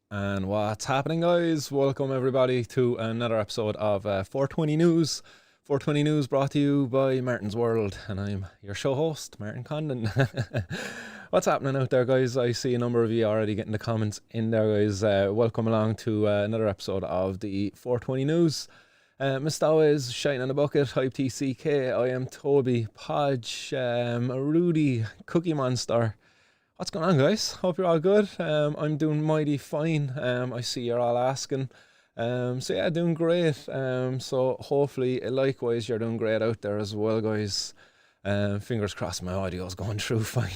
And what's happening, guys? Welcome everybody to another episode of 420 News. 420 News brought to you by Martin's World, and I'm your show host, Martin Condon. What's happening out there, guys? I see a number of you already getting the comments in there, guys. Welcome along to another episode of the 420 News. Mistawa is Shine on the Bucket, Hype TCK. I am Toby, Podge, Rudy, Cookie Monster. What's going on, guys? Hope you're all good. I'm doing mighty fine. I see you're all asking. So yeah, doing great. So hopefully, likewise, you're doing great out there as well, guys. Fingers crossed my audio's going through fine.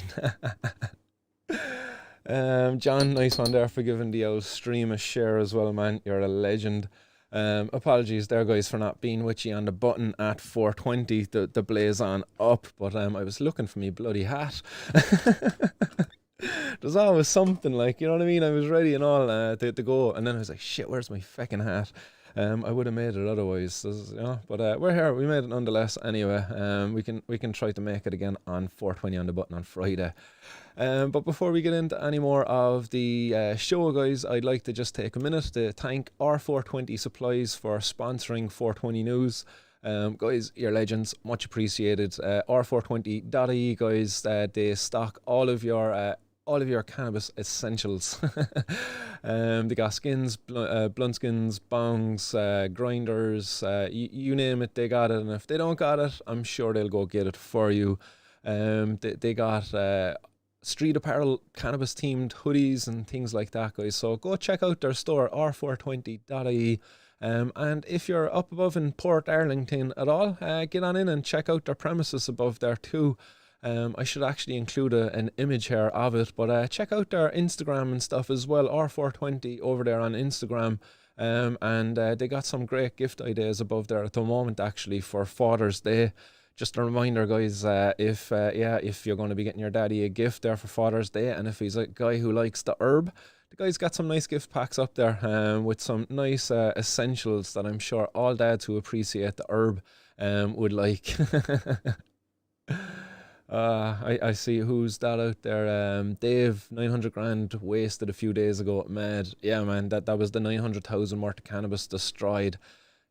John, nice one there for giving the old stream a share as well, man. You're a legend. Apologies there, guys, for not being with you on the button at 4:20, the blaze on up, but I was looking for me bloody hat. There's always something, like, you know what I mean? I was ready and all to go, and then I was like, shit, where's my fucking hat? I would have made it otherwise, but we're here. We made it nonetheless anyway. We can try to make it again on 4:20 on the button on Friday. But before we get into any more of the show, guys, I'd like to just take a minute to thank R420 Supplies for sponsoring 420 News. Guys, you're legends, much appreciated. R420.ie, guys, they stock all of your cannabis essentials. They got skins, blunt skins, bongs, grinders, you name it, they got it. And if they don't got it, I'm sure they'll go get it for you. They got street apparel, cannabis themed hoodies and things like that, guys. So go check out their store, r420.ie. And if you're up above in Port Arlington at all, get on in and check out their premises above there too. I should actually include an image here of it, but check out their Instagram and stuff as well, R420 over there on Instagram. And they got some great gift ideas above there at the moment, actually, for Father's Day. Just a reminder, guys, if you're going to be getting your daddy a gift there for Father's Day, and if he's a guy who likes the herb, the guy's got some nice gift packs up there with some nice essentials that I'm sure all dads who appreciate the herb would like. I see who's that out there. Dave, 900 grand wasted a few days ago. Mad. Yeah, man, that was the 900,000 worth of cannabis destroyed.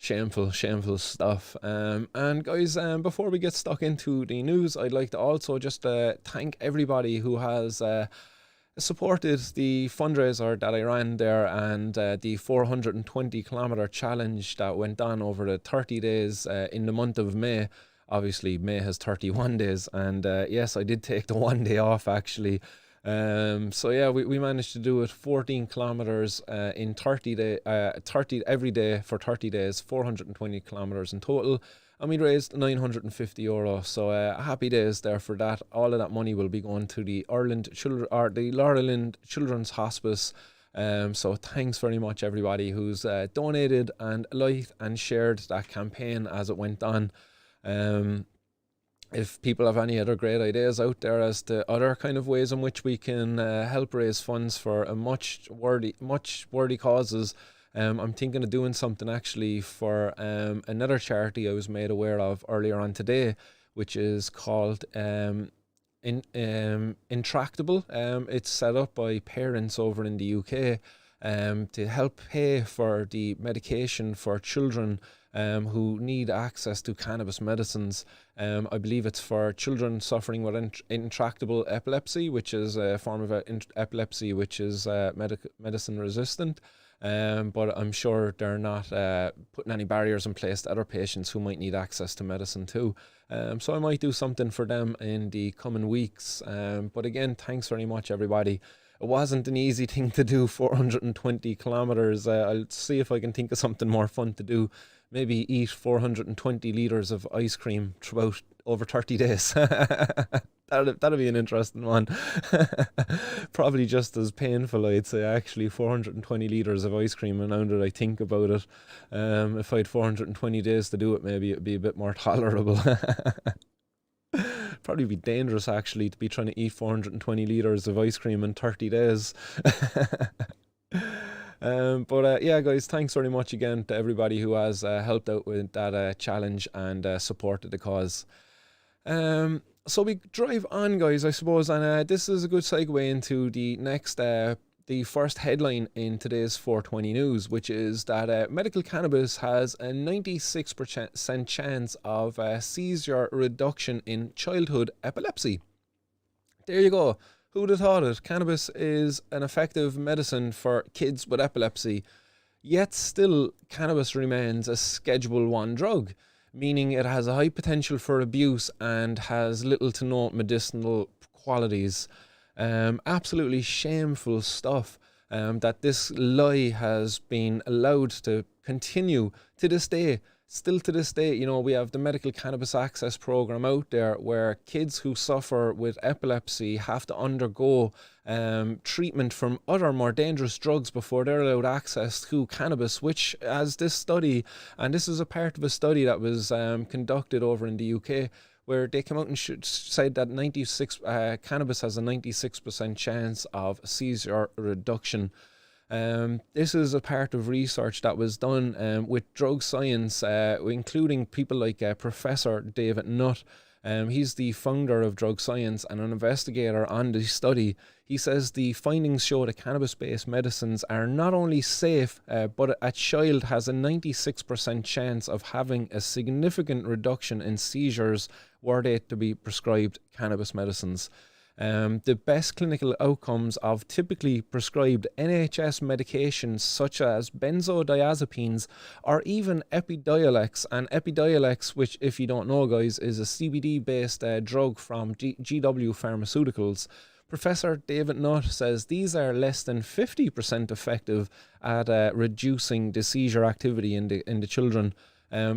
Shameful stuff. And guys, before we get stuck into the news, I'd like to also just thank everybody who has supported the fundraiser that I ran there, and the 420 kilometer challenge that went on over the 30 days in the month of May. Obviously, May has 31 days, and yes, I did take the one day off, actually. So yeah, we managed to do it 14 kilometers in 30 every day for 30 days, 420 kilometers in total, and we raised €950. So happy days there for that. All of that money will be going to the Ireland Children's Hospice. So thanks very much everybody who's donated and liked and shared that campaign as it went on. If people have any other great ideas out there as to other kind of ways in which we can help raise funds for a much worthy causes, I'm thinking of doing something actually for another charity I was made aware of earlier on today, which is called Intractable. It's set up by parents over in the UK to help pay for the medication for children who need access to cannabis medicines. I believe it's for children suffering with intractable epilepsy, which is a form of epilepsy which is medicine resistant. But I'm sure they're not putting any barriers in place to other patients who might need access to medicine too. So I might do something for them in the coming weeks. But again, thanks very much, everybody. It wasn't an easy thing to do, 420 kilometers. I'll see if I can think of something more fun to do. Maybe eat 420 litres of ice cream throughout over 30 days. That'll be an interesting one. Probably just as painful, I'd say, actually, 420 litres of ice cream, and now that I think about it, if I had 420 days to do it, maybe it'd be a bit more tolerable. Probably be dangerous, actually, to be trying to eat 420 litres of ice cream in 30 days. But yeah, guys, thanks very much again to everybody who has helped out with that challenge and supported the cause. So we drive on, guys, I suppose, and this is a good segue into the next the first headline in today's 420 news, which is that medical cannabis has a 96% chance of seizure reduction in childhood epilepsy. There you go. Who'd have thought it? Cannabis is an effective medicine for kids with epilepsy, yet still cannabis remains a Schedule 1 drug, meaning it has a high potential for abuse and has little to no medicinal qualities. Absolutely shameful stuff that this lie has been allowed to continue to this day. Still to this day, you know, we have the Medical Cannabis Access Program out there where kids who suffer with epilepsy have to undergo treatment from other more dangerous drugs before they're allowed access to cannabis, which, as this study, and this is a part of a study that was conducted over in the UK, where they came out and said that cannabis has a 96% chance of seizure reduction. This is a part of research that was done with drug science, including people like Professor David Nutt. He's the founder of drug science and an investigator on the study. He says the findings show that cannabis-based medicines are not only safe, but a child has a 96% chance of having a significant reduction in seizures were they to be prescribed cannabis medicines. The best clinical outcomes of typically prescribed NHS medications such as benzodiazepines or even Epidiolex. And Epidiolex, which, if you don't know, guys, is a CBD-based drug from GW Pharmaceuticals. Professor David Nutt says these are less than 50% effective at reducing the seizure activity in the children.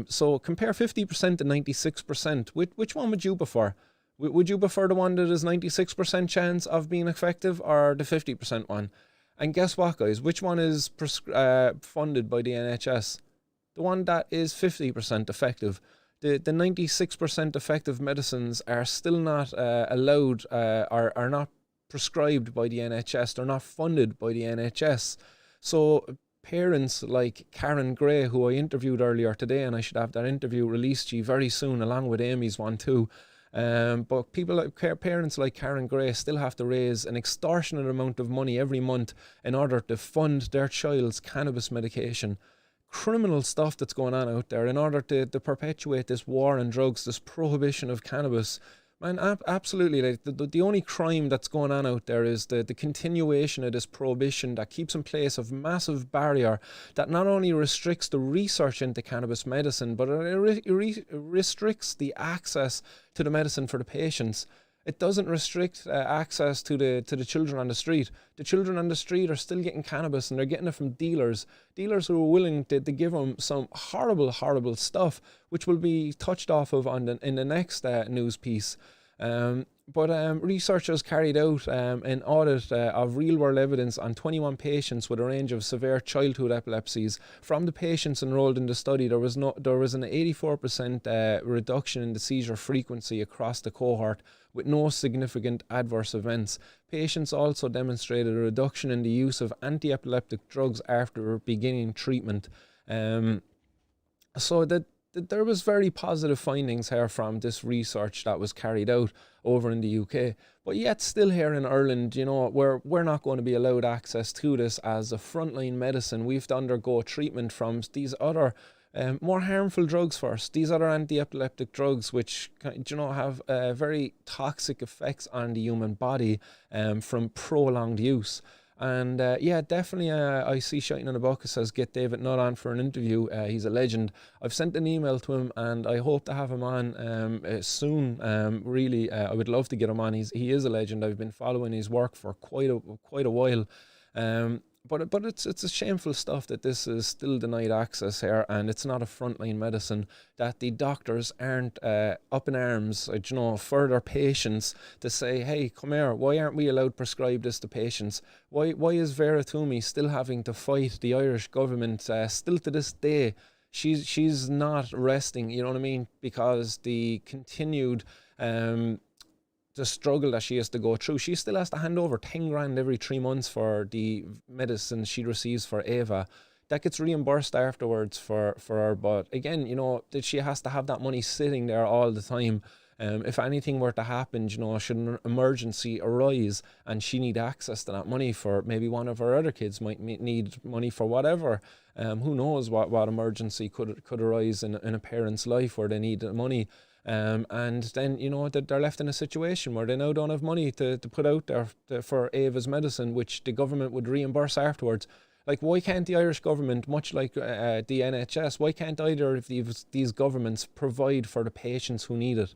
So compare 50% to 96%. Which one would you prefer? Would you prefer the one that is 96% chance of being effective or the 50% one? And guess what, guys? Which one is funded by the NHS? The one that is 50% effective. The 96% effective medicines are still not allowed or are not prescribed by the NHS. They're not funded by the NHS. So parents like Karen Gray, who I interviewed earlier today, and I should have that interview released to you very soon, along with Amy's one too. But parents like Karen Gray still have to raise an extortionate amount of money every month in order to fund their child's cannabis medication. Criminal stuff that's going on out there in order to perpetuate this war on drugs, this prohibition of cannabis. Man, absolutely. Like, the only crime that's going on out there is the continuation of this prohibition that keeps in place a massive barrier that not only restricts the research into cannabis medicine, but it restricts the access to the medicine for the patients. It doesn't restrict access to the children on the street. The children on the street are still getting cannabis, and they're getting it from dealers who are willing to give them some horrible stuff, which will be touched off of in the next news piece. But researchers carried out an audit of real-world evidence on 21 patients with a range of severe childhood epilepsies. From the patients enrolled in the study, there was an 84% reduction in the seizure frequency across the cohort, with no significant adverse events. Patients also demonstrated a reduction in the use of anti-epileptic drugs after beginning treatment. So that there was very positive findings here from this research that was carried out over in the UK. But yet still here in Ireland, you know, we're not going to be allowed access to this as a frontline medicine. We have to undergo treatment from these other more harmful drugs first. These other anti-epileptic drugs, which, you know, have very toxic effects on the human body from prolonged use. And yeah, definitely I see Shiting in the Bucket says get David Nutt on for an interview. He's a legend. I've sent an email to him and I hope to have him on soon. Really, I would love to get him on. He is a legend. I've been following his work for quite a while. But it's a shameful stuff that this is still denied access here, and it's not a frontline medicine, that the doctors aren't up in arms, you know, for their patients to say, hey, come here, why aren't we allowed to prescribe this to patients? Why is Vera Toomey still having to fight the Irish government still to this day? She's not resting, you know what I mean, because the continued the struggle that she has to go through. She still has to hand over 10 grand every 3 months for the medicine she receives for Ava. That gets reimbursed afterwards for her, but again, you know, that she has to have that money sitting there all the time. If anything were to happen, should an emergency arise and she need access to that money for maybe one of her other kids might need money for whatever, who knows what emergency could arise in a parent's life where they need the money. And then, they're left in a situation where they now don't have money to put out there for Ava's medicine, which the government would reimburse afterwards. Like, why can't the Irish government, much like the NHS, why can't either of these governments provide for the patients who need it?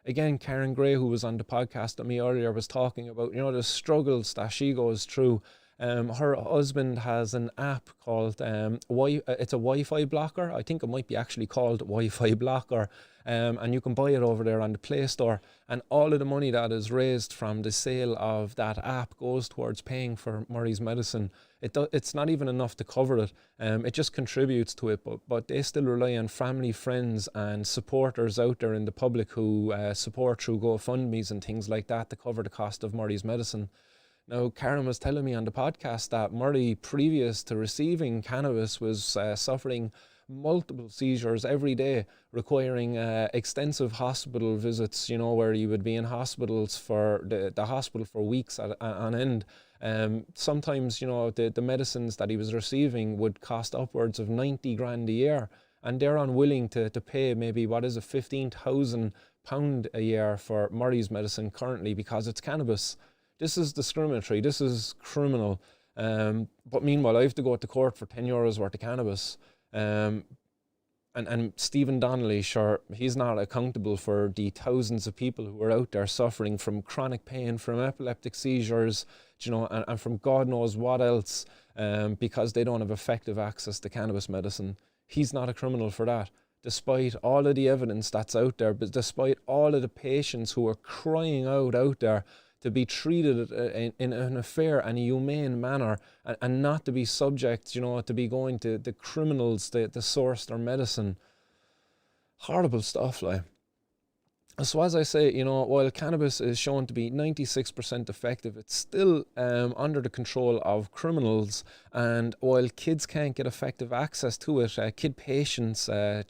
Again, Karen Gray, who was on the podcast with me earlier, was talking about, the struggles that she goes through. Her husband has an app called, it's a Wi-Fi blocker. I think it might be actually called Wi-Fi blocker. And you can buy it over there on the Play Store. And all of the money that is raised from the sale of that app goes towards paying for Murray's medicine. It's not even enough to cover it. It just contributes to it, but they still rely on family, friends and supporters out there in the public who support through GoFundMes and things like that to cover the cost of Murray's medicine. Now, Karen was telling me on the podcast that Murray, previous to receiving cannabis, was suffering multiple seizures every day, requiring extensive hospital visits, where he would be in hospitals for the hospital for weeks on end. Sometimes, the medicines that he was receiving would cost upwards of 90 grand a year, and they're unwilling to pay maybe, £15,000 a year for Murray's medicine currently because it's cannabis. This is discriminatory, this is criminal. But meanwhile, I have to go to court for €10 worth of cannabis. And Stephen Donnelly, sure, he's not accountable for the thousands of people who are out there suffering from chronic pain, from epileptic seizures, and from God knows what else, because they don't have effective access to cannabis medicine. He's not a criminal for that, despite all of the evidence that's out there, but despite all of the patients who are crying out there to be treated in a fair and humane manner, and not to be subject, to be going to the criminals to source their medicine. Horrible stuff, like. So as I say, while cannabis is shown to be 96% effective, it's still under the control of criminals. And while kids can't get effective access to it, child patients can't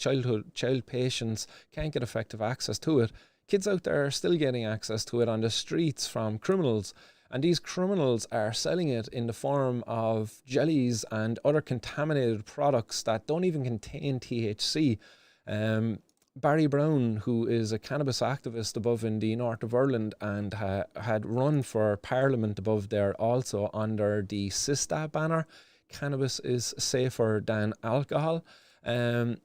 get effective access to it, kids out there are still getting access to it on the streets from criminals. And these criminals are selling it in the form of jellies and other contaminated products that don't even contain THC. Barry Brown, who is a cannabis activist above in the north of Ireland and had run for Parliament above there also under the SISTA banner, Cannabis is Safer Than Alcohol.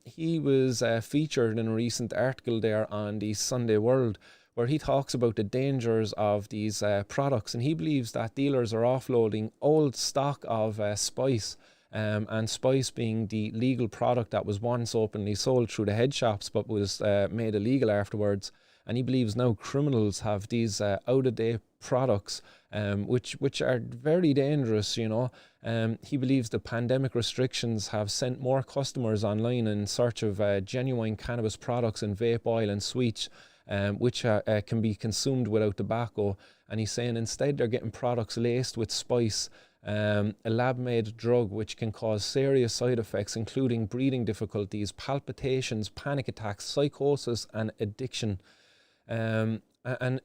He was featured in a recent article there on the Sunday World, where he talks about the dangers of these products, and he believes that dealers are offloading old stock of spice, and spice being the legal product that was once openly sold through the head shops but was made illegal afterwards. And he believes now criminals have these out-of-date products, which are very dangerous, He believes the pandemic restrictions have sent more customers online in search of genuine cannabis products and vape oil and sweets, which can be consumed without tobacco. And he's saying instead they're getting products laced with spice, a lab-made drug which can cause serious side effects, including breathing difficulties, palpitations, panic attacks, psychosis, and addiction. And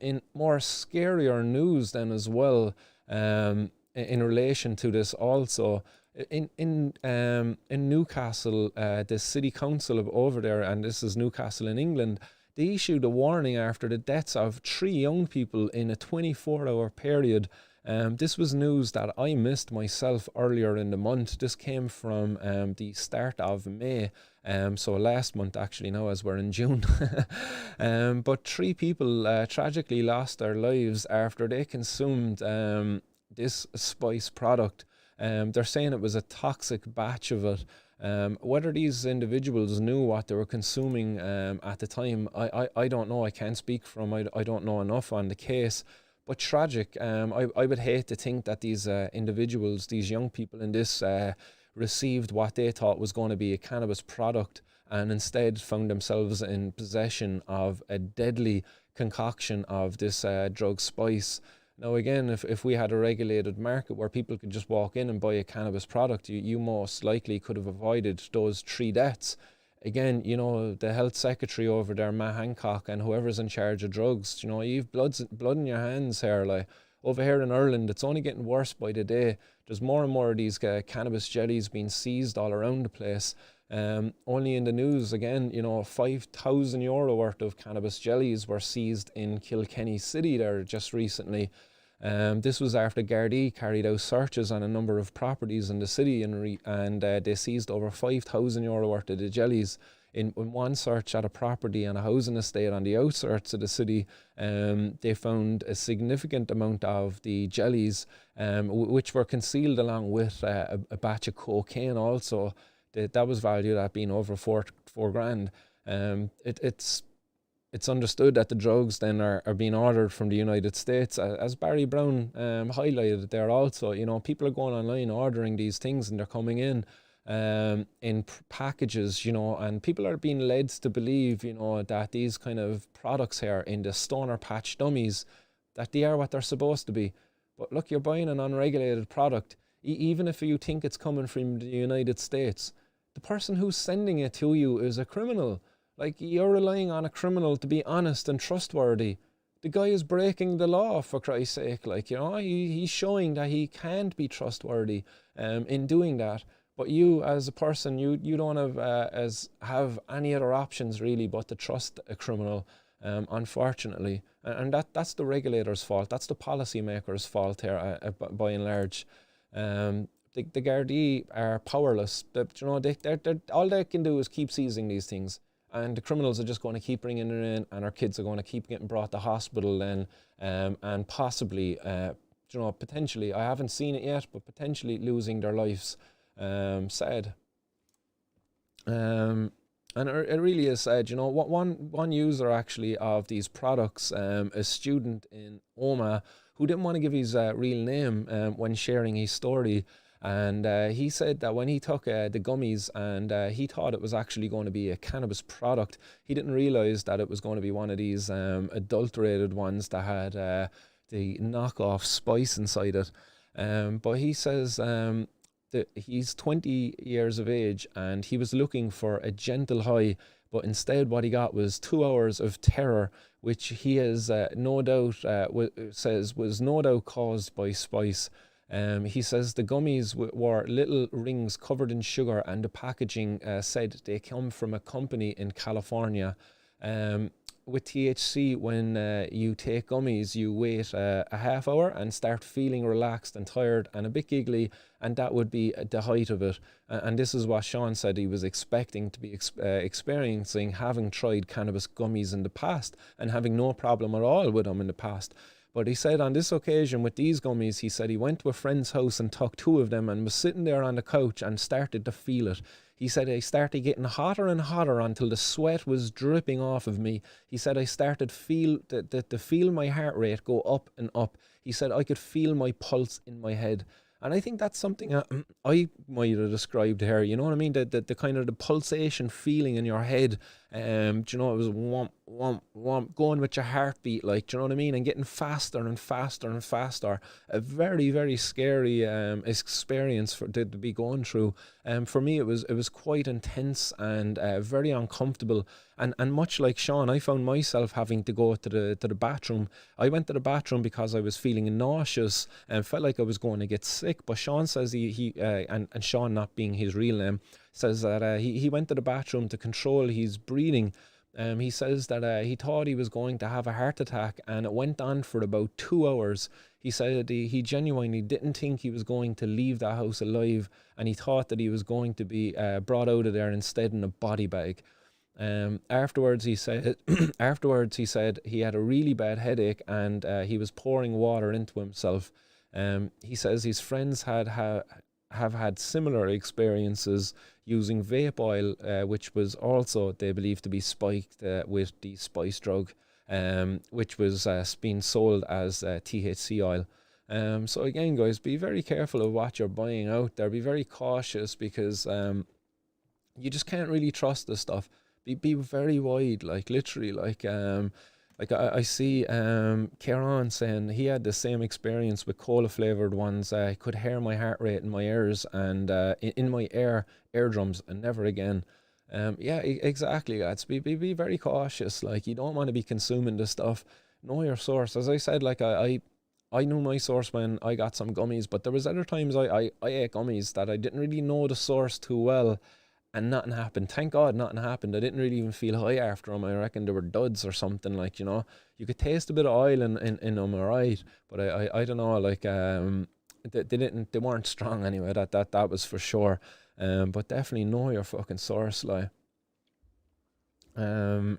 in more scarier news then as well, in relation to this also, in Newcastle, the city council of over there, and this is Newcastle in England, they issued a warning after the deaths of 3 young people in a 24-hour period. This was news that I missed myself earlier in the month. This came from the start of May, so last month actually now as we're in June. But 3 people tragically lost their lives after they consumed this spice product. They're saying it was a toxic batch of it. Whether these individuals knew what they were consuming at the time, I don't know. I can't speak from, I don't know enough on the case. But tragic. I would hate to think that these individuals, these young people in this, received what they thought was going to be a cannabis product and instead found themselves in possession of a deadly concoction of this drug spice. Now again, if we had a regulated market where people could just walk in and buy a cannabis product, you most likely could have avoided those 3 deaths. again, you know, the health secretary over there, Matt Hancock, and whoever's in charge of drugs, you know, you've blood in your hands here. Like over here in Ireland, it's only getting worse by the day. There's more and more of these cannabis jellies being seized all around the place. Only in the news, again, you know, €5,000 worth of cannabis jellies were seized in Kilkenny City there just recently. This was after Gardai carried out searches on a number of properties in the city, and they seized over €5,000 worth of the jellies. In one search at a property and a housing estate on the outskirts of the city, they found a significant amount of the jellies, which were concealed along with a batch of cocaine also. That was valued at being over four grand. It's understood that the drugs then are being ordered from the United States, as Barry Brown highlighted there also. You know, people are going online ordering these things and they're coming in packages, you know, and people are being led to believe, you know, that these kind of products here in the stoner patch dummies, that they are what they're supposed to be. But look, you're buying an unregulated product, even if you think it's coming from the United States. The person who's sending it to you is a criminal. Like, you're relying on a criminal to be honest and trustworthy. The guy is breaking the law, for Christ's sake. Like, you know, he's showing that he can't be trustworthy in doing that. But you, as a person, you don't have any other options really but to trust a criminal, unfortunately. And that's the regulator's fault. That's the policymaker's fault here, by and large. The Gardaí are powerless. You know, they're all they can do is keep seizing these things. And the criminals are just going to keep bringing it in, and our kids are going to keep getting brought to hospital then, and possibly, you know, potentially, I haven't seen it yet, but potentially losing their lives. Sad. And it really is sad. You know, what one user actually of these products, a student in Oma, who didn't want to give his real name when sharing his story. And he said that when he took the gummies, and he thought it was actually going to be a cannabis product, he didn't realize that it was going to be one of these adulterated ones that had the knockoff spice inside it. But he says that he's 20 years of age and he was looking for a gentle high, but instead what he got was 2 hours of terror, which he has no doubt says was no doubt caused by spice. He says the gummies were little rings covered in sugar, and the packaging said they come from a company in California. With THC, when you take gummies, you wait a half hour and start feeling relaxed and tired and a bit giggly, and that would be the height of it. And this is what Sean said he was expecting to be experiencing, having tried cannabis gummies in the past and having no problem at all with them in the past. But he said on this occasion with these gummies, he said he went to a friend's house and took 2 of them and was sitting there on the couch and started to feel it. He said I started getting hotter and hotter until the sweat was dripping off of me. He said I started to feel my heart rate go up and up. He said I could feel my pulse in my head. And I think that's something I might have described here. You know what I mean? The kind of the pulsation feeling in your head. Do you know, it was womp, womp, womp, going with your heartbeat, like, do you know what I mean? And getting faster and faster and faster. A very, very scary experience to be going through. For me, it was quite intense and very uncomfortable. And much like Sean, I found myself having to go to the bathroom. I went to the bathroom because I was feeling nauseous and felt like I was going to get sick. But Sean says and Sean not being his real name, says that he went to the bathroom to control his breathing. He says that he thought he was going to have a heart attack, and it went on for about 2 hours. He said he genuinely didn't think he was going to leave that house alive, and he thought that he was going to be brought out of there instead in a body bag. Afterwards he said he had a really bad headache, and he was pouring water into himself. He says his friends have had similar experiences using vape oil, which was also, they believe, to be spiked with the spice drug, which was being sold as THC oil. So again, guys, be very careful of what you're buying out there. Be very cautious, because you just can't really trust this stuff. Be very wide, like literally, like I see Kieran saying he had the same experience with cola flavored ones. I could hear my heart rate in my ears and in my eardrums, and never again. Yeah, exactly, lads. Be very cautious. Like, you don't want to be consuming this stuff. Know your source. As I said, like, I knew my source when I got some gummies, but there was other times I ate gummies that I didn't really know the source too well, and nothing happened. Thank God nothing happened. I didn't really even feel high after them. I reckon they were duds or something, like, you know. You could taste a bit of oil in them, alright, but I don't know, like, they weren't strong anyway, that was for sure. But definitely know your fucking source, like. Um,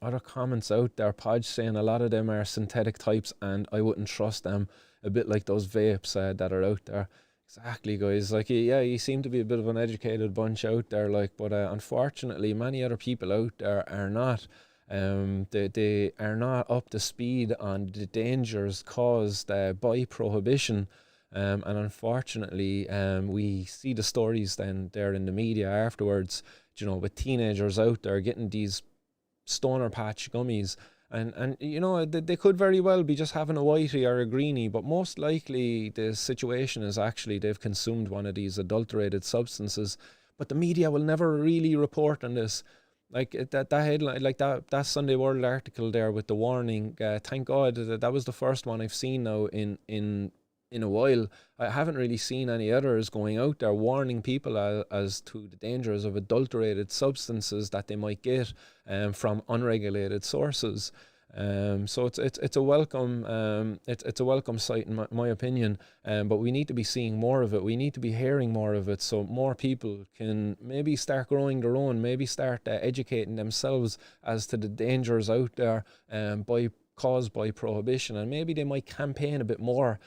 Other comments out there, Podge saying a lot of them are synthetic types and I wouldn't trust them. A bit like those vapes that are out there. Exactly, guys. Like, yeah, you seem to be a bit of an educated bunch out there, like, but unfortunately, many other people out there are not. They are not up to speed on the dangers caused by prohibition. And unfortunately, we see the stories then there in the media afterwards, you know, with teenagers out there getting these stoner patch gummies, and you know, they could very well be just having a whitey or a greenie, but most likely the situation is actually they've consumed one of these adulterated substances, but the media will never really report on this. Like, that headline, like that Sunday World article there with the warning, thank God that was the first one I've seen now in a while. I haven't really seen any others going out there warning people as to the dangers of adulterated substances that they might get from unregulated sources. So it's a welcome it's a welcome sight in my opinion. But we need to be seeing more of it. We need to be hearing more of it, so more people can maybe start growing their own, maybe start educating themselves as to the dangers out there caused by prohibition, and maybe they might campaign a bit more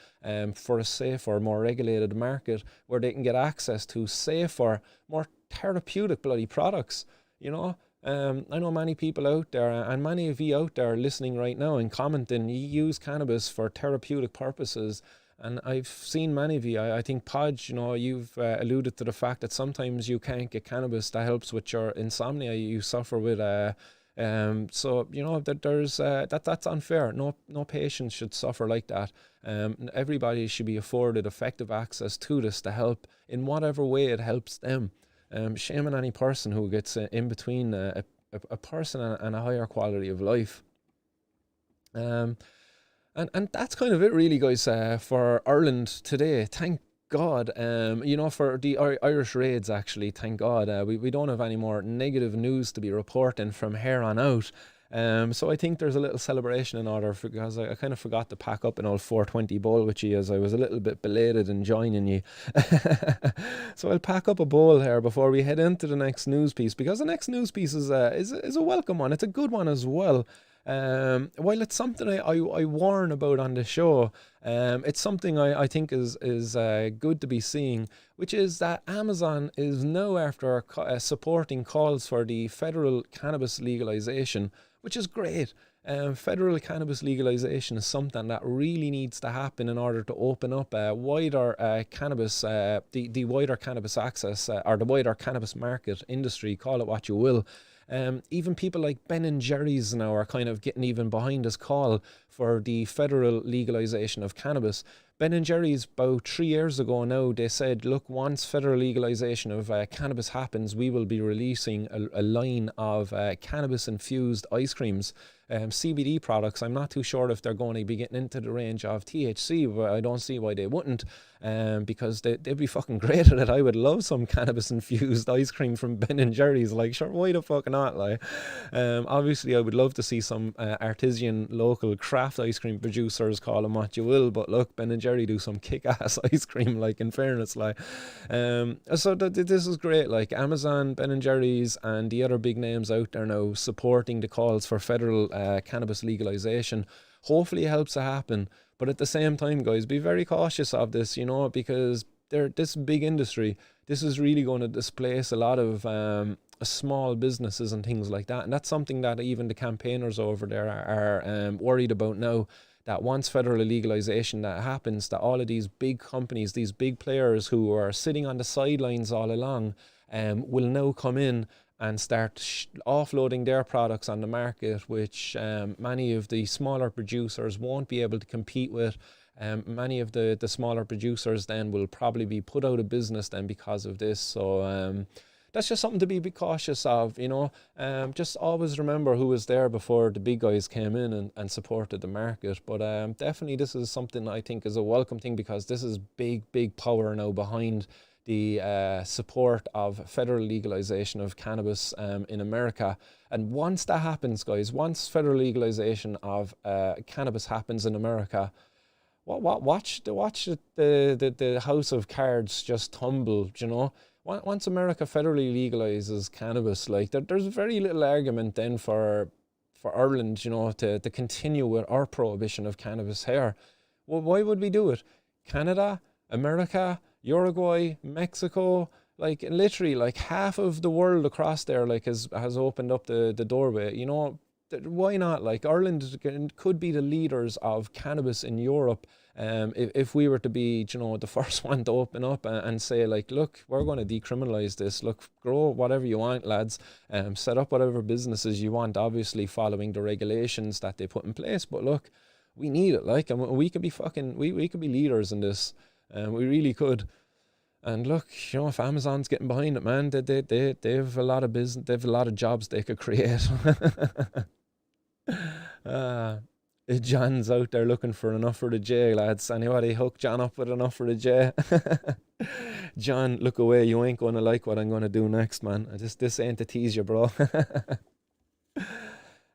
for a safer, more regulated market where they can get access to safer, more therapeutic bloody products, you know. I know many people out there, and many of you out there listening right now and commenting, you use cannabis for therapeutic purposes. And I've seen many of you, I think Podge, you know, you've alluded to the fact that sometimes you can't get cannabis that helps with your insomnia you suffer with. So, you know, there's that's unfair. No patient should suffer like that. Everybody should be afforded effective access to this to help in whatever way it helps them. Shame on any person who gets in between a person and a higher quality of life. And that's kind of it really, guys, for Ireland today. Thank God, you know, for the Irish raids, actually, thank God, we don't have any more negative news to be reporting from here on out. So I think there's a little celebration in order, because I kind of forgot to pack up an old 420 bowl with you, as I was a little bit belated in joining you. So I'll pack up a bowl here before we head into the next news piece, because the next news piece is a welcome one. It's a good one as well. While it's something I warn about on the show, it's something I think is good to be seeing, which is that Amazon is now after supporting calls for the federal cannabis legalization, which is great. Federal cannabis legalization is something that really needs to happen in order to open up wider cannabis, the wider cannabis access, or the wider cannabis market industry, call it what you will. Even people like Ben and Jerry's now are kind of getting even behind this call for the federal legalization of cannabis. Ben and Jerry's about 3 years ago now, they said, look, once federal legalization of cannabis happens, we will be releasing a line of cannabis-infused ice creams, CBD products. I'm not too sure if they're going to be getting into the range of THC, but I don't see why they wouldn't, because they'd be fucking great at it. I would love some cannabis-infused ice cream from Ben and Jerry's. Like, sure, why the fuck not? Like, obviously, I would love to see some artisan, local craft ice cream producers, call them what you will, but look, Ben and Jerry do some kick-ass ice cream, like, in fairness, like. So this is great, like Amazon, Ben and Jerry's, and the other big names out there now supporting the calls for federal cannabis legalization. Hopefully it helps to happen, but at the same time, guys, be very cautious of this, you know, because this big industry, this is really going to displace a lot of small businesses and things like that, and that's something that even the campaigners over there are worried about now, that once federal legalization that happens, that all of these big companies, these big players who are sitting on the sidelines all along, will now come in and start offloading their products on the market, which many of the smaller producers won't be able to compete with. Many of the smaller producers then will probably be put out of business then because of this. So that's just something to be cautious of, you know. Just always remember who was there before the big guys came in and supported the market. But definitely this is something I think is a welcome thing, because this is big power now behind the support of federal legalization of cannabis in America. And once that happens, guys, once federal legalization of cannabis happens in America, watch the house of cards just tumble, you know. Once America federally legalizes cannabis, like there's very little argument then for Ireland, you know, to continue with our prohibition of cannabis here. Well, why would we do it? Canada, America, Uruguay, Mexico, like literally like half of the world across there like has opened up the doorway, you know. Why not? Like Ireland could be the leaders of cannabis in Europe, if we were to be, you know, the first one to open up and say like, look, we're going to decriminalize this. Look, grow whatever you want, lads. Set up whatever businesses you want, obviously following the regulations that they put in place. But look, we need it, like, and we could be we could be leaders in this. We really could. And look, you know, if Amazon's getting behind it, man, they have a lot of business, they have a lot of jobs they could create. John's out there looking for enough for the J, lads. Anybody hook John up with enough for the J? John, look away. You ain't going to like what I'm going to do next, man. This ain't to tease you, bro.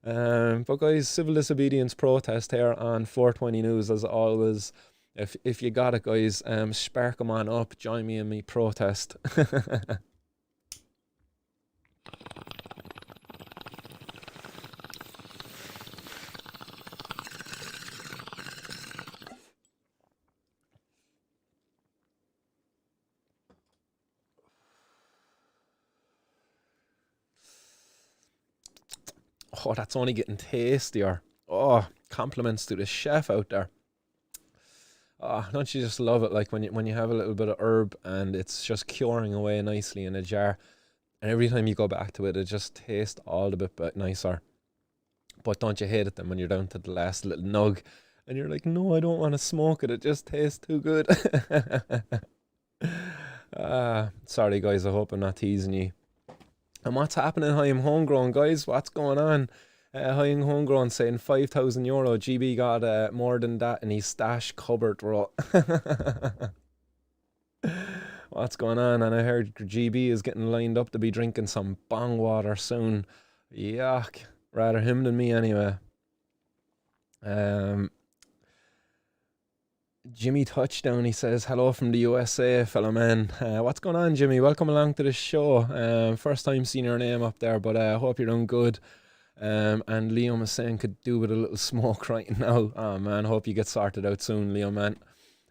But guys, civil disobedience protest here on 420 News, as always. If you got it, guys, spark them on up. Join me in me protest. Oh, that's only getting tastier. Oh, compliments to the chef out there. Oh, don't you just love it? Like when you have a little bit of herb and it's just curing away nicely in a jar, and every time you go back to it, it just tastes all the bit nicer. But don't you hate it then when you're down to the last little nug, and you're like, no, I don't want to smoke it. It just tastes too good. Sorry guys, I hope I'm not teasing you. And what's happening, High and Homegrown, guys? What's going on? High and Homegrown saying €5,000. GB got more than that in his stash cupboard, bro. What's going on? And I heard GB is getting lined up to be drinking some bong water soon. Yuck. Rather him than me anyway. Jimmy Touchdown, he says, hello from the USA, fellow man. What's going on, Jimmy? Welcome along to the show. First time seeing your name up there, but I hope you're doing good. And Liam is saying could do with a little smoke right now. Oh man, hope you get sorted out soon, Liam, man.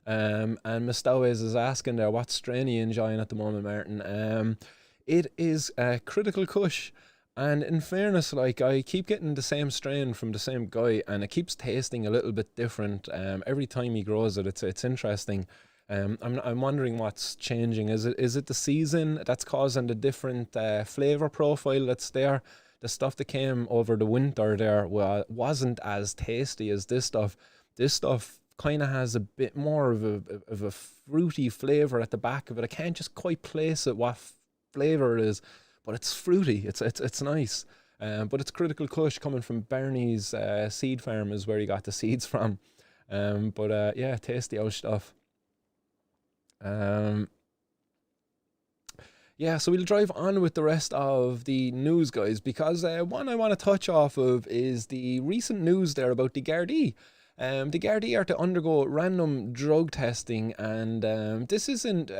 And Mistowes is asking there, what strain are you enjoying at the moment, Martin? It is Critical Kush. And in fairness, like, I keep getting the same strain from the same guy, and it keeps tasting a little bit different every time he grows it. It's interesting. I'm wondering what's changing. Is it the season that's causing the different flavor profile that's there? The stuff that came over the winter there wasn't as tasty as this stuff. This stuff kind of has a bit more of a fruity flavor at the back of it. I can't just quite place it what flavor it is. But it's fruity. It's nice. But it's Critical Kush coming from Barney's seed farm is where he got the seeds from. But yeah, tasty old stuff. Yeah, so we'll drive on with the rest of the news, guys, because one I want to touch off of is the recent news there about the Gardai. The Gardaí are to undergo random drug testing, and this isn't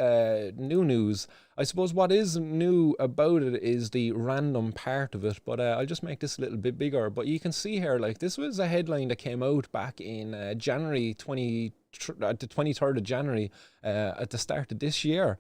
new news. I suppose what is new about it is the random part of it, but I'll just make this a little bit bigger. But you can see here, like, this was a headline that came out back in January the 23rd of January at the start of this year.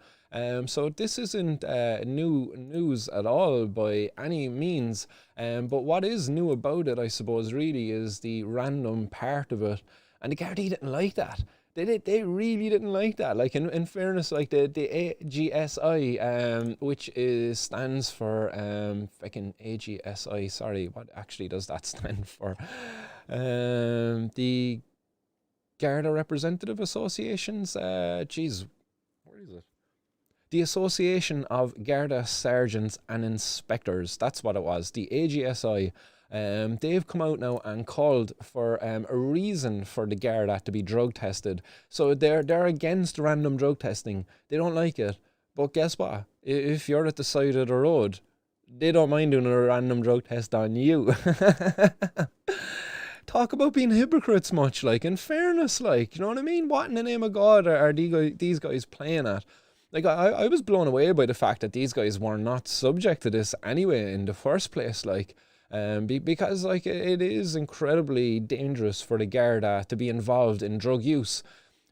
So this isn't new news at all by any means. But what is new about it, I suppose, really is the random part of it. And the Gardaí didn't like that. They really didn't like that. Like, in fairness, like the AGSI, which stands for fucking AGSI. Sorry, what actually does that stand for? The Garda Representative Associations. Geez, where is it? The Association of Garda Sergeants and Inspectors, that's what it was, the AGSI. They've come out now and called for a reason for the Garda to be drug tested. So they're against random drug testing. They don't like it. But guess what? If you're at the side of the road, they don't mind doing a random drug test on you. Talk about being hypocrites much, like, in fairness, like, you know what I mean? What in the name of God are these guys playing at? Like, I was blown away by the fact that these guys were not subject to this anyway in the first place, like, because, like, it is incredibly dangerous for the Garda to be involved in drug use.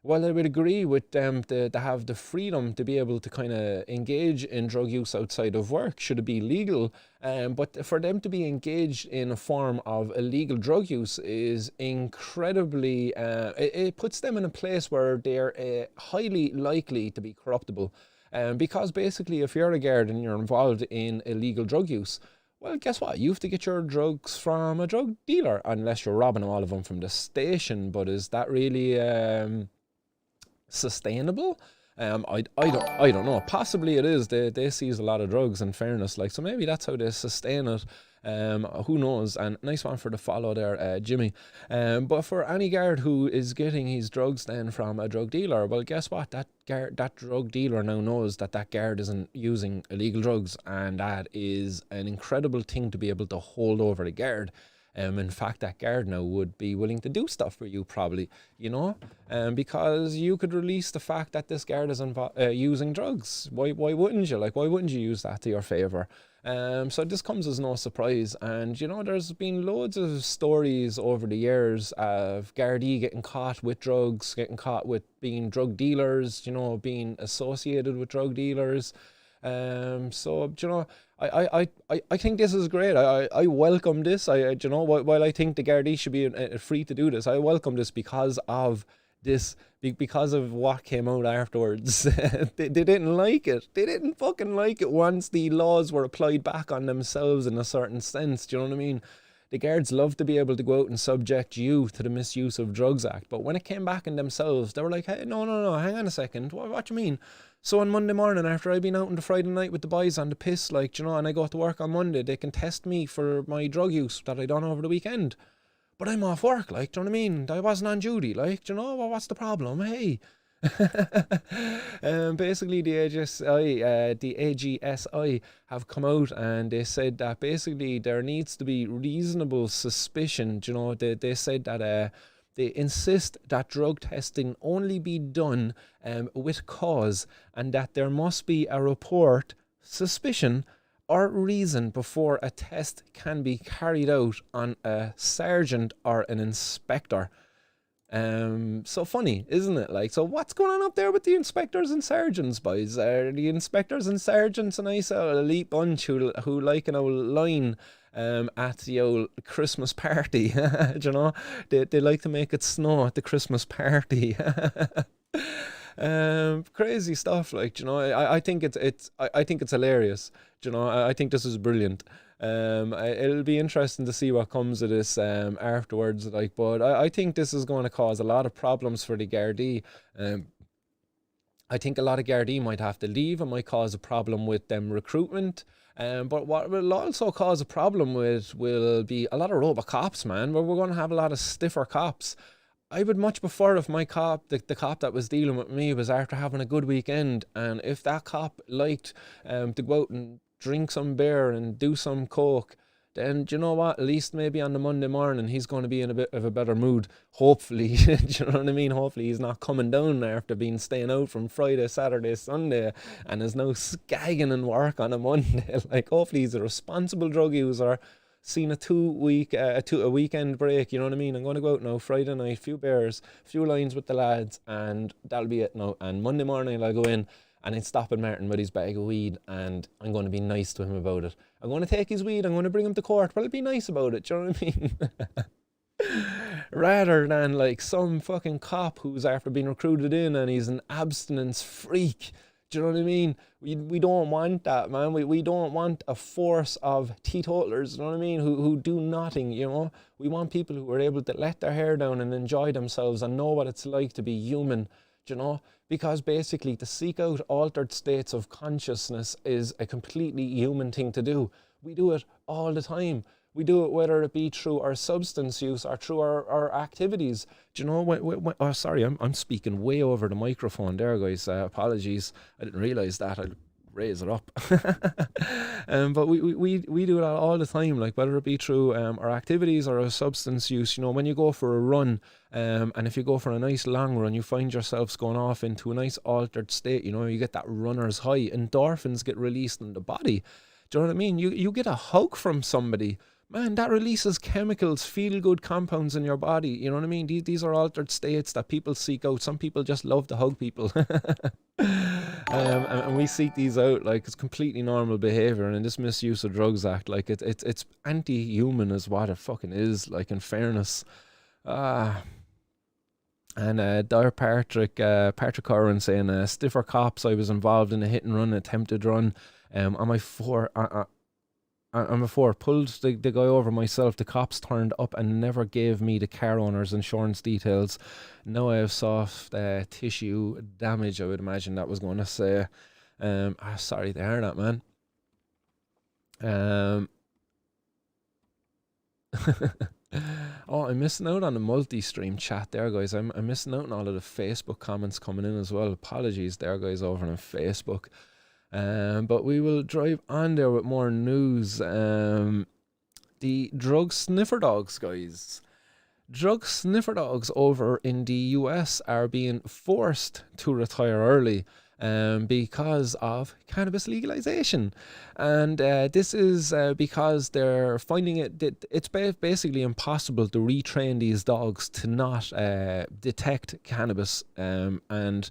Well, I would agree with them to have the freedom to be able to kind of engage in drug use outside of work, should it be legal. But for them to be engaged in a form of illegal drug use is incredibly, it puts them in a place where they're highly likely to be corruptible. Because basically, if you're a guard and you're involved in illegal drug use, well, guess what? You have to get your drugs from a drug dealer, unless you're robbing all of them from the station. But is that really sustainable? I don't know. Possibly it is. They seize a lot of drugs, in fairness, like, so maybe that's how they sustain it. Who knows? And nice one for the follow there, Jimmy. But for any guard who is getting his drugs then from a drug dealer, well, guess what? That drug dealer now knows that guard isn't using illegal drugs, and that is an incredible thing to be able to hold over the guard. In fact, that guard now would be willing to do stuff for you, probably, you know, because you could release the fact that this guard is using drugs. Why wouldn't you? Like, why wouldn't you use that to your favour? So this comes as no surprise. And, you know, there's been loads of stories over the years of gardaí getting caught with drugs, getting caught with being drug dealers, you know, being associated with drug dealers. So, you know, I think this is great. I welcome this. You know, while I think the gardaí should be free to do this, I welcome this because of this, because of what came out afterwards. They didn't like it. They didn't fucking like it once the laws were applied back on themselves in a certain sense. Do you know what I mean? The guards love to be able to go out and subject you to the Misuse of Drugs Act. But when it came back in themselves, they were like, hey, no, hang on a second. What do you mean? So on Monday morning, after I've been out on the Friday night with the boys on the piss, like, you know, and I go to work on Monday, they can test me for my drug use that I done over the weekend. But I'm off work, like, do you know what I mean? I wasn't on duty, like, do you know, what's the problem? Hey. Basically the AGSI have come out and they said that basically there needs to be reasonable suspicion. You know, they said that they insist that drug testing only be done with cause, and that there must be a report, suspicion, or reason before a test can be carried out on a sergeant or an inspector. So funny, isn't it? Like, so what's going on up there with the inspectors and sergeants, boys? Are the inspectors and sergeants a nice elite bunch who like an old line at the old Christmas party? Do you know, they like to make it snow at the Christmas party. Crazy stuff, like, you know. I think it's hilarious. Do you know, I think this is brilliant. It'll be interesting to see what comes of this afterwards, like, but I think this is going to cause a lot of problems for the gardaí. I think a lot of gardaí might have to leave. It might cause a problem with them recruitment. But what will also cause a problem with will be a lot of robot cops, man. Where we're going to have a lot of stiffer cops. I would much prefer if my cop, the cop that was dealing with me, was after having a good weekend, and if that cop liked to go out and drink some beer and do some coke, then, do you know what, at least maybe on the Monday morning he's going to be in a bit of a better mood, hopefully. Do you know what I mean? Hopefully he's not coming down after being staying out from Friday, Saturday, Sunday, and is now skagging in work on a Monday. Like, hopefully he's a responsible drug user, seen a weekend break, you know what I mean? I'm going to go out now Friday night, few beers, few lines with the lads, and that'll be it now. And Monday morning I'll go in and I'll stop at Martin with his bag of weed, and I'm going to be nice to him about it. I'm going to take his weed, I'm going to bring him to court, but I'll be nice about it, do you know what I mean? Rather than like some fucking cop who's after being recruited in and he's an abstinence freak. Do you know what I mean? We don't want that, man. We don't want a force of teetotalers, you know what I mean, who do nothing, you know. We want people who are able to let their hair down and enjoy themselves and know what it's like to be human. you know, because basically to seek out altered states of consciousness is a completely human thing to do. We do it all the time. We do it whether it be through our substance use or through our activities. Do you know, oh, sorry, I'm speaking way over the microphone there, guys. Apologies. I didn't realise that. I'll raise it up. But we do that all the time, like whether it be through our activities or our substance use. You know, when you go for a run, and if you go for a nice long run, you find yourselves going off into a nice altered state. You know, you get that runner's high. Endorphins get released in the body. Do you know what I mean? You get a hug from somebody. Man, that releases chemicals, feel-good compounds in your body. You know what I mean? These are altered states that people seek out. Some people just love to hug people. And we seek these out like it's completely normal behavior. And in this Misuse of Drugs Act, like it's anti-human is what it fucking is, like, in fairness. And Dr. Patrick Corrin saying, stiffer cops, I was involved in a hit and run, attempted run. On my I'm before pulled the guy over myself. The cops turned up and never gave me the car owner's insurance details. Now I have soft tissue damage, I would imagine that was going to say. Sorry to hear that, man. Oh, I'm missing out on the multi-stream chat there, guys. I'm missing out on all of the Facebook comments coming in as well. Apologies there, guys, over on Facebook. But we will drive on there with more news. The drug sniffer dogs, guys. Drug sniffer dogs over in the US are being forced to retire early because of cannabis legalization. And this is because they're finding it's basically impossible to retrain these dogs to not detect cannabis. And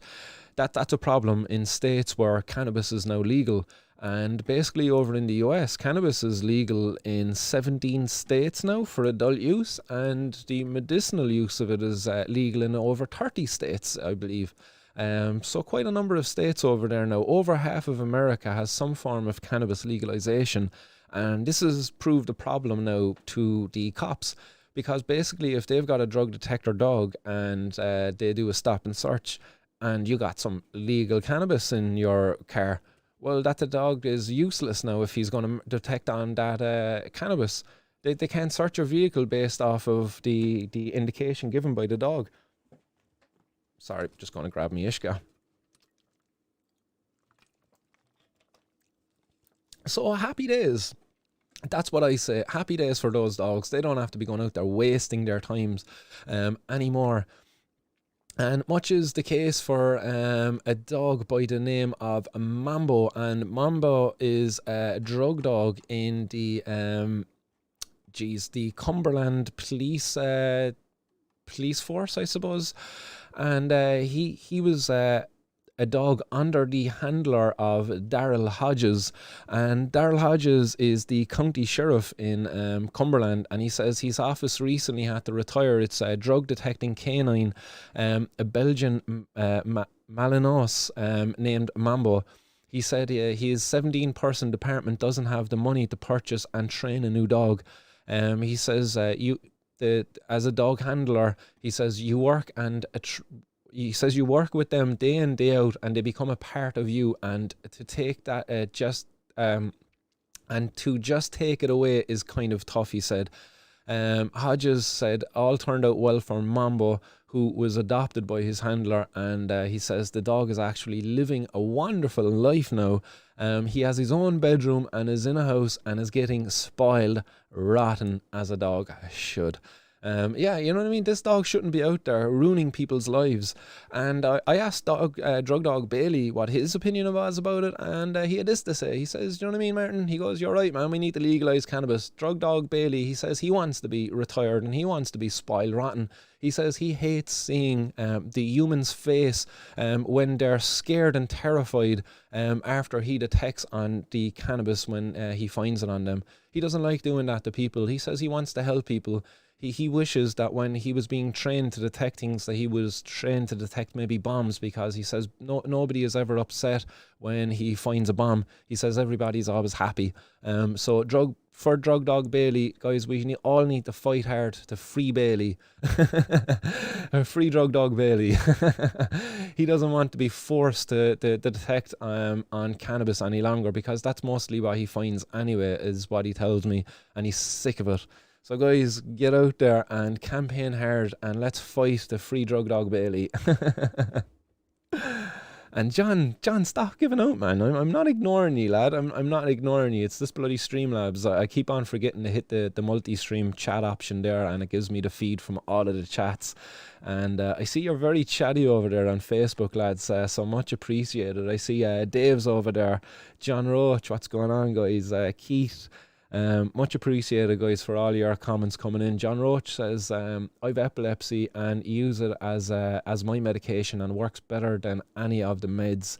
that's a problem in states where cannabis is now legal. And basically over in the US, cannabis is legal in 17 states now for adult use, and the medicinal use of it is legal in over 30 states, I believe. So quite a number of states over there now. Over half of America has some form of cannabis legalization, and this has proved a problem now to the cops, because basically if they've got a drug detector dog and they do a stop and search, and you got some legal cannabis in your car, well, that the dog is useless now if he's going to detect on that cannabis. They can't search your vehicle based off of the indication given by the dog. Sorry, just going to grab me Ishka. So happy days. That's what I say. Happy days for those dogs. They don't have to be going out there wasting their times anymore. And much is the case for a dog by the name of Mambo. And Mambo is a drug dog in the the Cumberland police force, I suppose. And he was a dog under the handler of Daryl Hodges, and Daryl Hodges is the county sheriff in Cumberland, and he says his office recently had to retire its drug detecting canine, a Belgian Malinois named Mambo. He said his 17-person department doesn't have the money to purchase and train a new dog. He says as a dog handler, he says you work with them day in, day out, and they become a part of you, and to take that and to just take it away is kind of tough, he said. Hodges said all turned out well for Mambo, who was adopted by his handler, and he says the dog is actually living a wonderful life now. He has his own bedroom and is in a house and is getting spoiled rotten as a dog should. Yeah, you know what I mean? This dog shouldn't be out there ruining people's lives. And I asked drug dog Bailey what his opinion was about it, and he had this to say. He says, you know what I mean, Martin? He goes, you're right, man, we need to legalise cannabis. Drug dog Bailey, he says he wants to be retired and he wants to be spoiled rotten. He says he hates seeing the human's face when they're scared and terrified after he detects on the cannabis when he finds it on them. He doesn't like doing that to people. He says he wants to help people. He wishes that when he was being trained to detect things, that he was trained to detect maybe bombs, because he says nobody is ever upset when he finds a bomb. He says everybody's always happy. So drug for Drug Dog Bailey, guys, we all need to fight hard to free Bailey. Free Drug Dog Bailey. He doesn't want to be forced to detect on cannabis any longer, because that's mostly what he finds anyway, is what he tells me, and he's sick of it. So guys, get out there and campaign hard, and let's fight to free Drug Dog Bailey. And John, stop giving out, man. I'm not ignoring you, lad. I'm not ignoring you. It's this bloody Streamlabs. I keep on forgetting to hit the multi-stream chat option there, and it gives me the feed from all of the chats. And I see you're very chatty over there on Facebook, lads. So much appreciated. I see Dave's over there. John Roach, what's going on, guys? Keith. Much appreciated, guys, for all your comments coming in. John Roach says, I've epilepsy and use it as my medication, and works better than any of the meds.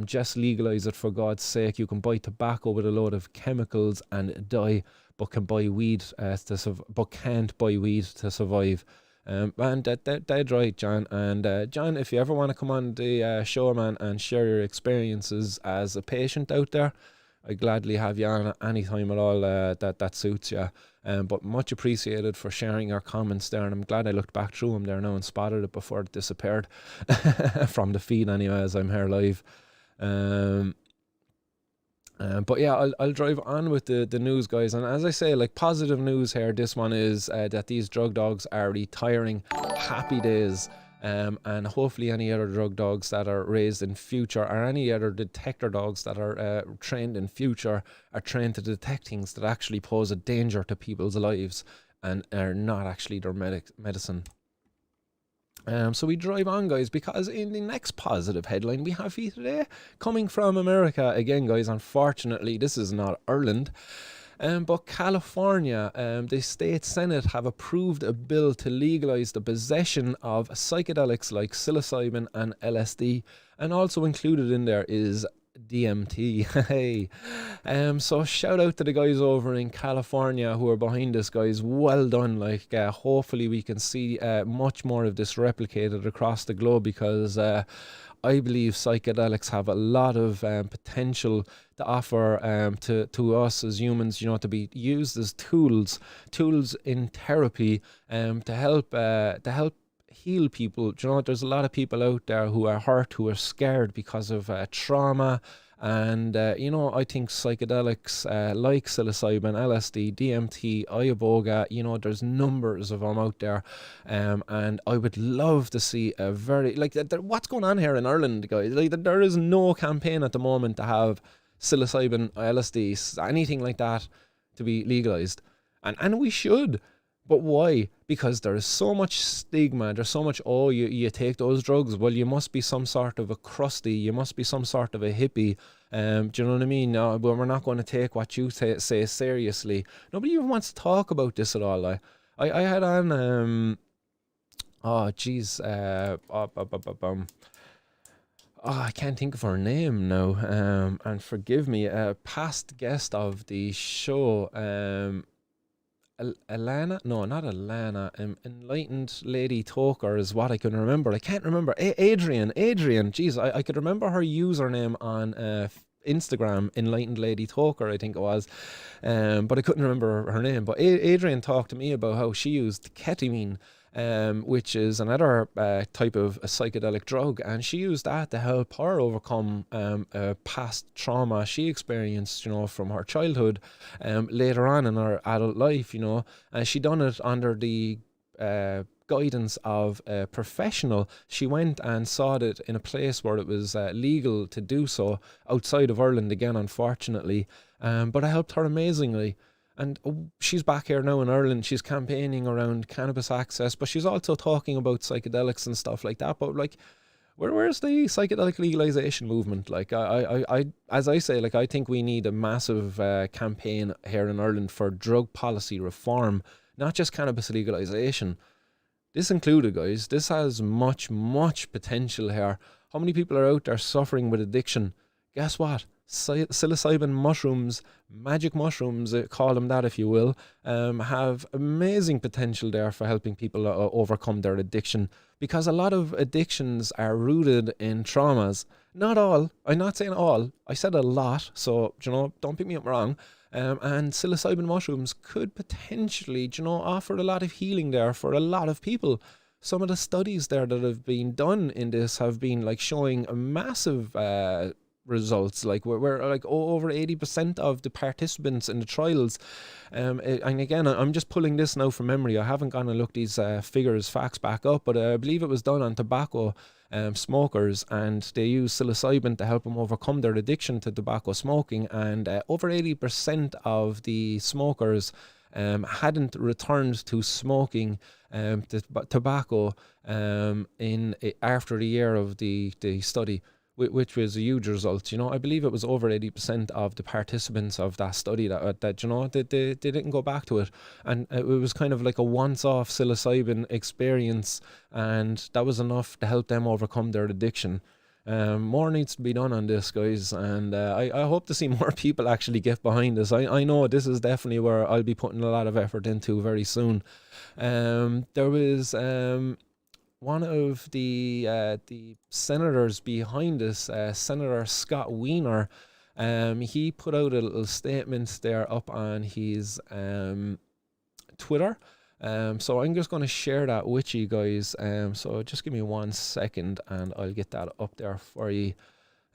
Just legalize it, for God's sake. You can buy tobacco with a load of chemicals and die, but can buy weed but can't buy weed to survive. Man, dead right, John. And John, if you ever want to come on the show, man, and share your experiences as a patient out there, I gladly have you on any time at all that suits you. But much appreciated for sharing your comments there, and I'm glad I looked back through them there now and spotted it before it disappeared from the feed anyway, as I'm here live. But yeah, I'll drive on with the news, guys. And as I say, like, positive news here. This one is that these drug dogs are retiring. Happy days. And hopefully any other drug dogs that are raised in future, or any other detector dogs that are trained in future, are trained to detect things that actually pose a danger to people's lives and are not actually their medicine. So we drive on, guys, because in the next positive headline we have for you today, coming from America again, guys. Unfortunately, this is not Ireland. But California, the state Senate have approved a bill to legalize the possession of psychedelics like psilocybin and LSD, and also included in there is DMT. Hey, so shout out to the guys over in California who are behind this, guys. Well done. Like, hopefully we can see much more of this replicated across the globe, because I believe psychedelics have a lot of potential to offer to us as humans, you know, to be used as tools in therapy, to help heal people. You know, there's a lot of people out there who are hurt, who are scared because of trauma. And, you know, I think psychedelics like psilocybin, LSD, DMT, iboga, you know, there's numbers of them out there. And I would love to see a very, like, what's going on here in Ireland, guys? Like, there is no campaign at the moment to have psilocybin, LSD, anything like that to be legalized. And we should. But why? Because there is so much stigma. There's so much, oh, you take those drugs, well, you must be some sort of a crusty, you must be some sort of a hippie. Do you know what I mean? No, well, we're not going to take what you say seriously. Nobody even wants to talk about this at all. I had on, I can't think of her name now. And forgive me, a past guest of the show, Alana? No, not Alana. Enlightened Lady Talker is what I can remember. I can't remember. Adrian. Jeez, I could remember her username on Instagram, Enlightened Lady Talker, I think it was. But I couldn't remember her name. But Adrian talked to me about how she used ketamine, which is another type of a psychedelic drug, and she used that to help her overcome past trauma she experienced, you know, from her childhood, later on in her adult life, you know, and she done it under the guidance of a professional. She went and sought it in a place where it was legal to do so, outside of Ireland again, unfortunately, but it helped her amazingly. And she's back here now in Ireland. She's campaigning around cannabis access, but she's also talking about psychedelics and stuff like that. But like, where's the psychedelic legalization movement? Like, I as I say, like, I think we need a massive campaign here in Ireland for drug policy reform, not just cannabis legalization. This included, guys. This has much potential here. How many people are out there suffering with addiction? Guess what? Psilocybin mushrooms, magic mushrooms, call them that if you will, have amazing potential there for helping people overcome their addiction, because a lot of addictions are rooted in traumas. Not all. I'm not saying all. I said a lot, so, you know, don't pick me up wrong. And psilocybin mushrooms could potentially, offer a lot of healing there for a lot of people. Some of the studies there that have been done in this have been like showing a massive results, like where like over 80% of the participants in the trials, and again, I'm just pulling this now from memory. I haven't gone and looked these facts back up, but I believe it was done on tobacco smokers, and they used psilocybin to help them overcome their addiction to tobacco smoking, and over 80% of the smokers hadn't returned to smoking tobacco in after the year of the study, which was a huge result. I believe it was over 80% of the participants of that study that they didn't go back to it, and it was kind of like a once-off psilocybin experience, and that was enough to help them overcome their addiction. More needs to be done on this, guys, and I hope to see more people actually get behind this. I know this is definitely where I'll be putting a lot of effort into very soon. There was one of the senators behind this, Senator Scott Wiener. He put out a little statement there up on his Twitter. So I'm just going to share that with you guys. So just give me 1 second and I'll get that up there for you.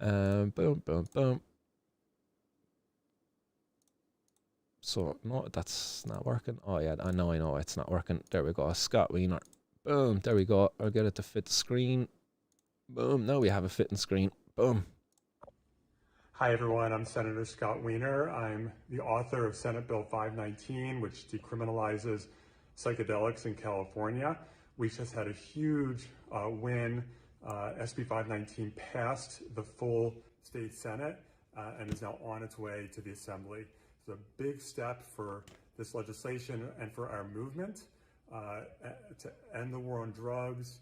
Boom, boom, boom. So no, that's not working. Oh yeah, I know it's not working. There we go. Scott Wiener. Boom, there we go. I'll get it to fit the screen. Boom, now we have a fitting screen. Boom. Hi everyone, I'm Senator Scott Wiener. I'm the author of Senate Bill 519, which decriminalizes psychedelics in California. We just had a huge win. SB 519 passed the full state Senate and is now on its way to the Assembly. It's a big step for this legislation and for our movement to end the war on drugs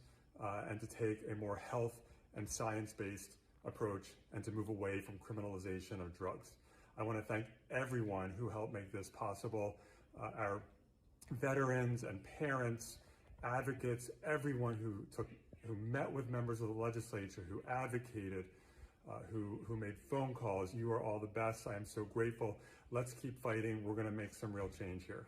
and to take a more health and science-based approach and to move away from criminalization of drugs. I want to thank everyone who helped make this possible, our veterans and parents, advocates, everyone who met with members of the legislature, who advocated, who made phone calls. You are all the best. I am so grateful. Let's keep fighting. We're going to make some real change here.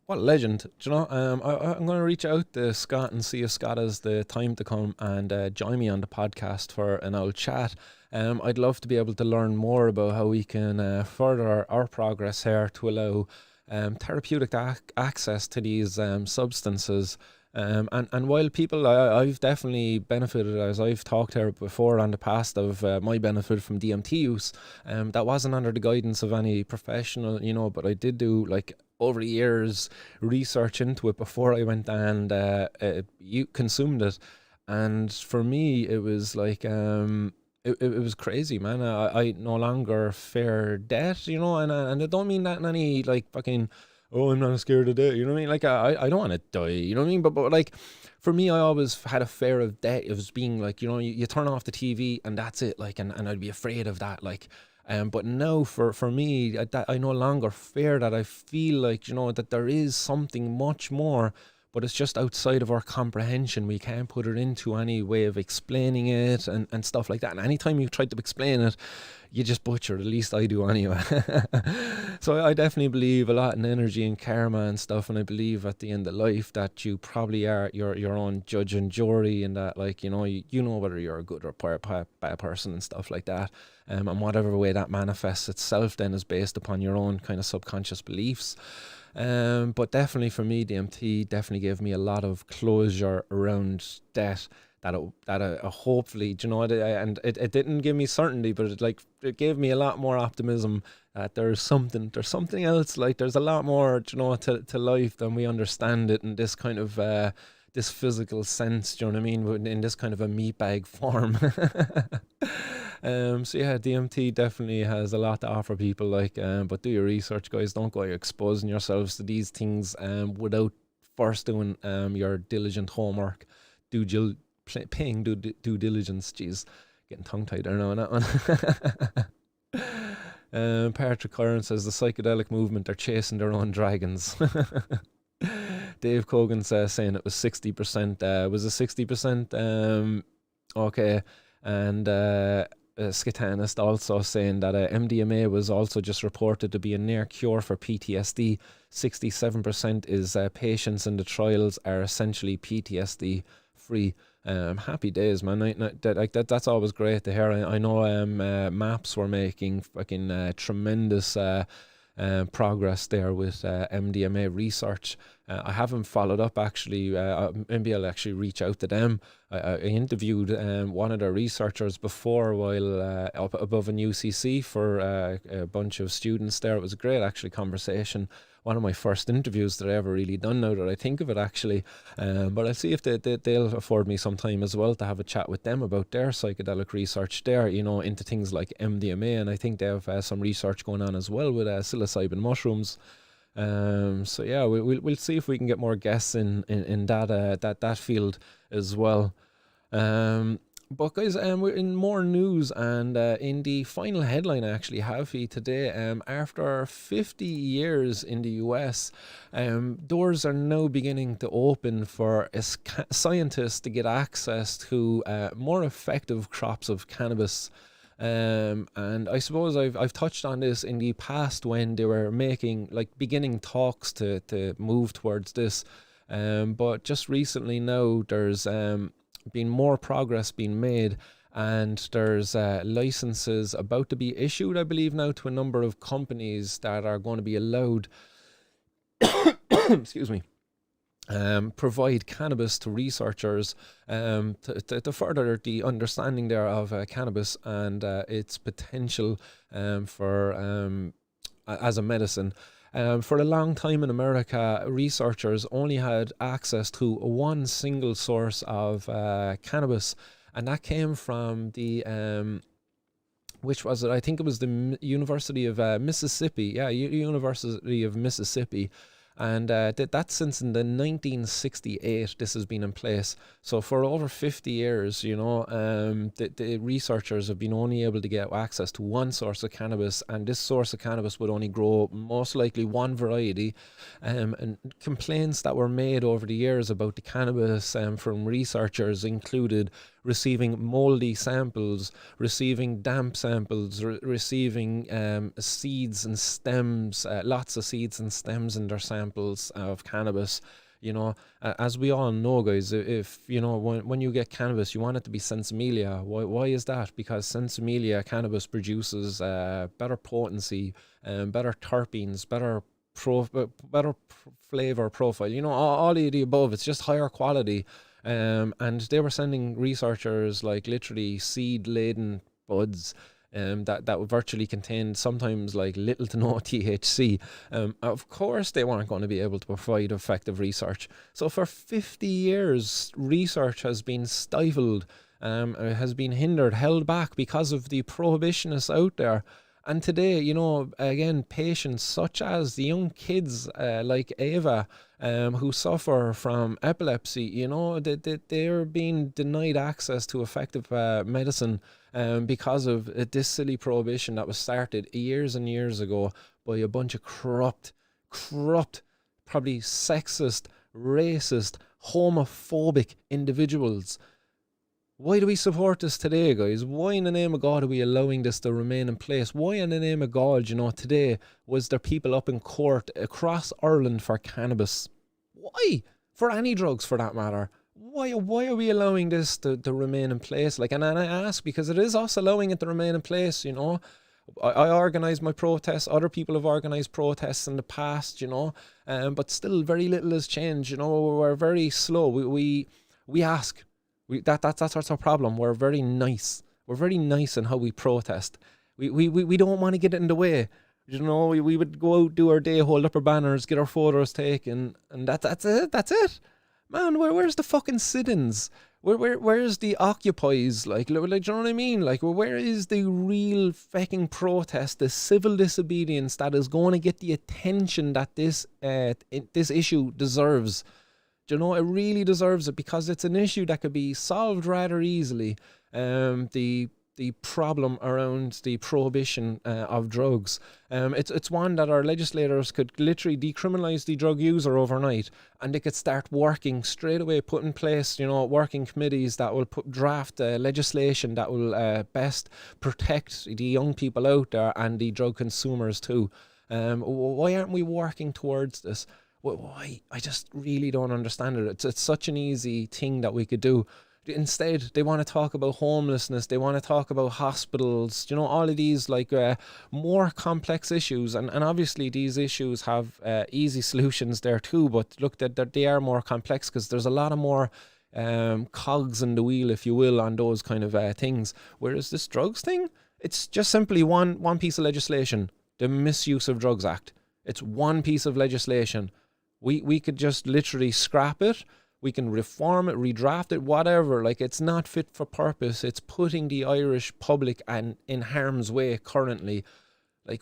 What a legend. Do you know, I'm going to reach out to Scott and see if Scott has the time to come and join me on the podcast for an old chat. I'd love to be able to learn more about how we can further our progress here to allow therapeutic access to these substances. And while people, I've definitely benefited, as I've talked here before on the past, of my benefit from DMT use. That wasn't under the guidance of any professional, but I did do, like, over the years, research into it before I went and consumed it. And for me, it was like, it was crazy, man. I no longer fear death, and I don't mean that in any, like, fucking, oh, I'm not scared of death, you know what I mean? Like, I don't want to die, you know what I mean? But like, for me, I always had a fear of death. It was being like, you turn off the TV and that's it, like, and I'd be afraid of that, like. But now for me, I no longer fear that. I feel like, that there is something much more, but it's just outside of our comprehension. We can't put it into any way of explaining it and stuff like that. And anytime you try to explain it, you just butcher it. At least I do anyway. So I definitely believe a lot in energy and karma and stuff. And I believe at the end of life that you probably are your own judge and jury, and that, like, you know whether you're a good or bad person and stuff like that. And whatever way that manifests itself then is based upon your own kind of subconscious beliefs. But definitely for me, DMT definitely gave me a lot of closure around death. That hopefully, and it didn't give me certainty, but it gave me a lot more optimism that there's something else. Like, there's a lot more, to life than we understand it in this kind of this physical sense. Do you know what I mean? In this kind of a meatbag form. So yeah, DMT definitely has a lot to offer people. Like, but do your research, guys. Don't go exposing yourselves to these things without first doing your diligent homework. Paying due diligence. Jeez, getting tongue-tied there now on that one. Patrick Curran says the psychedelic movement are chasing their own dragons. Dave Cogan's saying it was 60%. Was it 60%? Okay. And scitanist also saying that MDMA was also just reported to be a near cure for PTSD. 67% is patients in the trials are essentially PTSD free. Happy days, man. That's always great to hear. I know MAPS were making fucking tremendous progress there with MDMA research. I haven't followed up actually. Maybe I'll actually reach out to them. I interviewed one of their researchers before while up above in UCC for a bunch of students there. It was a great actually conversation. One of my first interviews that I ever really done, now that I think of it actually. But I'll see if they'll afford me some time as well to have a chat with them about their psychedelic research there, you know, into things like MDMA. And I think they have some research going on as well with psilocybin mushrooms. So yeah, we'll see if we can get more guests in that field as well. But guys, we're in more news, and in the final headline I actually have for you today, after 50 years in the US, doors are now beginning to open for scientists to get access to more effective crops of cannabis. And I suppose I've touched on this in the past when they were beginning talks to move towards this. But just recently now there's been more progress being made, and there's licenses about to be issued, I believe now, to a number of companies that are going to be allowed excuse me, provide cannabis to researchers to further the understanding there of cannabis and its potential for as a medicine. For a long time in America, researchers only had access to one single source of cannabis, and that came from the which was it? I think it was the University of Mississippi. Yeah, University of Mississippi. And that's since in the 1968 this has been in place. So for over 50 years, you know, the researchers have been only able to get access to one source of cannabis, and this source of cannabis would only grow most likely one variety. And complaints that were made over the years about the cannabis from researchers included receiving moldy samples, receiving damp samples, receiving seeds and stems, lots of seeds and stems in their samples of cannabis. You know, as we all know, guys, if you know, when you get cannabis, you want it to be sensimelia. Why is that? Because sensimelia cannabis produces better potency, better terpenes, better flavor profile. You know, all of the above. It's just higher quality. And they were sending researchers like literally seed-laden buds that virtually contained sometimes like little to no THC. Of course, they weren't going to be able to provide effective research. So for 50 years, research has been stifled, has been hindered, held back because of the prohibitionists out there. And today, you know, again, patients such as the young kids like Ava, who suffer from epilepsy, you know, they're being denied access to effective medicine because of this silly prohibition that was started years and years ago by a bunch of corrupt, probably sexist, racist, homophobic individuals. Why do we support this today, guys? Why in the name of God are we allowing this to remain in place? Why in the name of God, you know, today was there people up in court across Ireland for cannabis? Why? For any drugs for that matter. Why are we allowing this to remain in place? Like, and I ask because it is us allowing it to remain in place, you know. I organise my protests, other people have organised protests in the past, you know, but still very little has changed, you know. We're very slow. We ask. That's our problem. We're very nice. We're very nice in how we protest. We don't want to get in the way. You know, we would go out, do our day, hold up our banners, get our photos taken, and that's it. Man, where's the fucking sit-ins? Where's the occupies? Like, do you know what I mean? Like, where is the real fucking protest, the civil disobedience that is going to get the attention that this issue deserves? Do you know, it really deserves it because it's an issue that could be solved rather easily. The the problem around the prohibition of drugs. It's one that our legislators could literally decriminalise the drug user overnight, and they could start working straight away, put in place, working committees that will draft legislation that will best protect the young people out there and the drug consumers too. Why aren't we working towards this? Why? I just really don't understand it. It's such an easy thing that we could do. Instead, they want to talk about homelessness. They want to talk about hospitals. All of these more complex issues, and obviously these issues have easy solutions there too. But look, that they are more complex because there's a lot of more cogs in the wheel, if you will, on those kind of things. Whereas this drugs thing, it's just simply one piece of legislation, the Misuse of Drugs Act. It's one piece of legislation. We could just literally scrap it. We can reform it, redraft it, whatever. It's not fit for purpose. It's putting the Irish public in harm's way currently.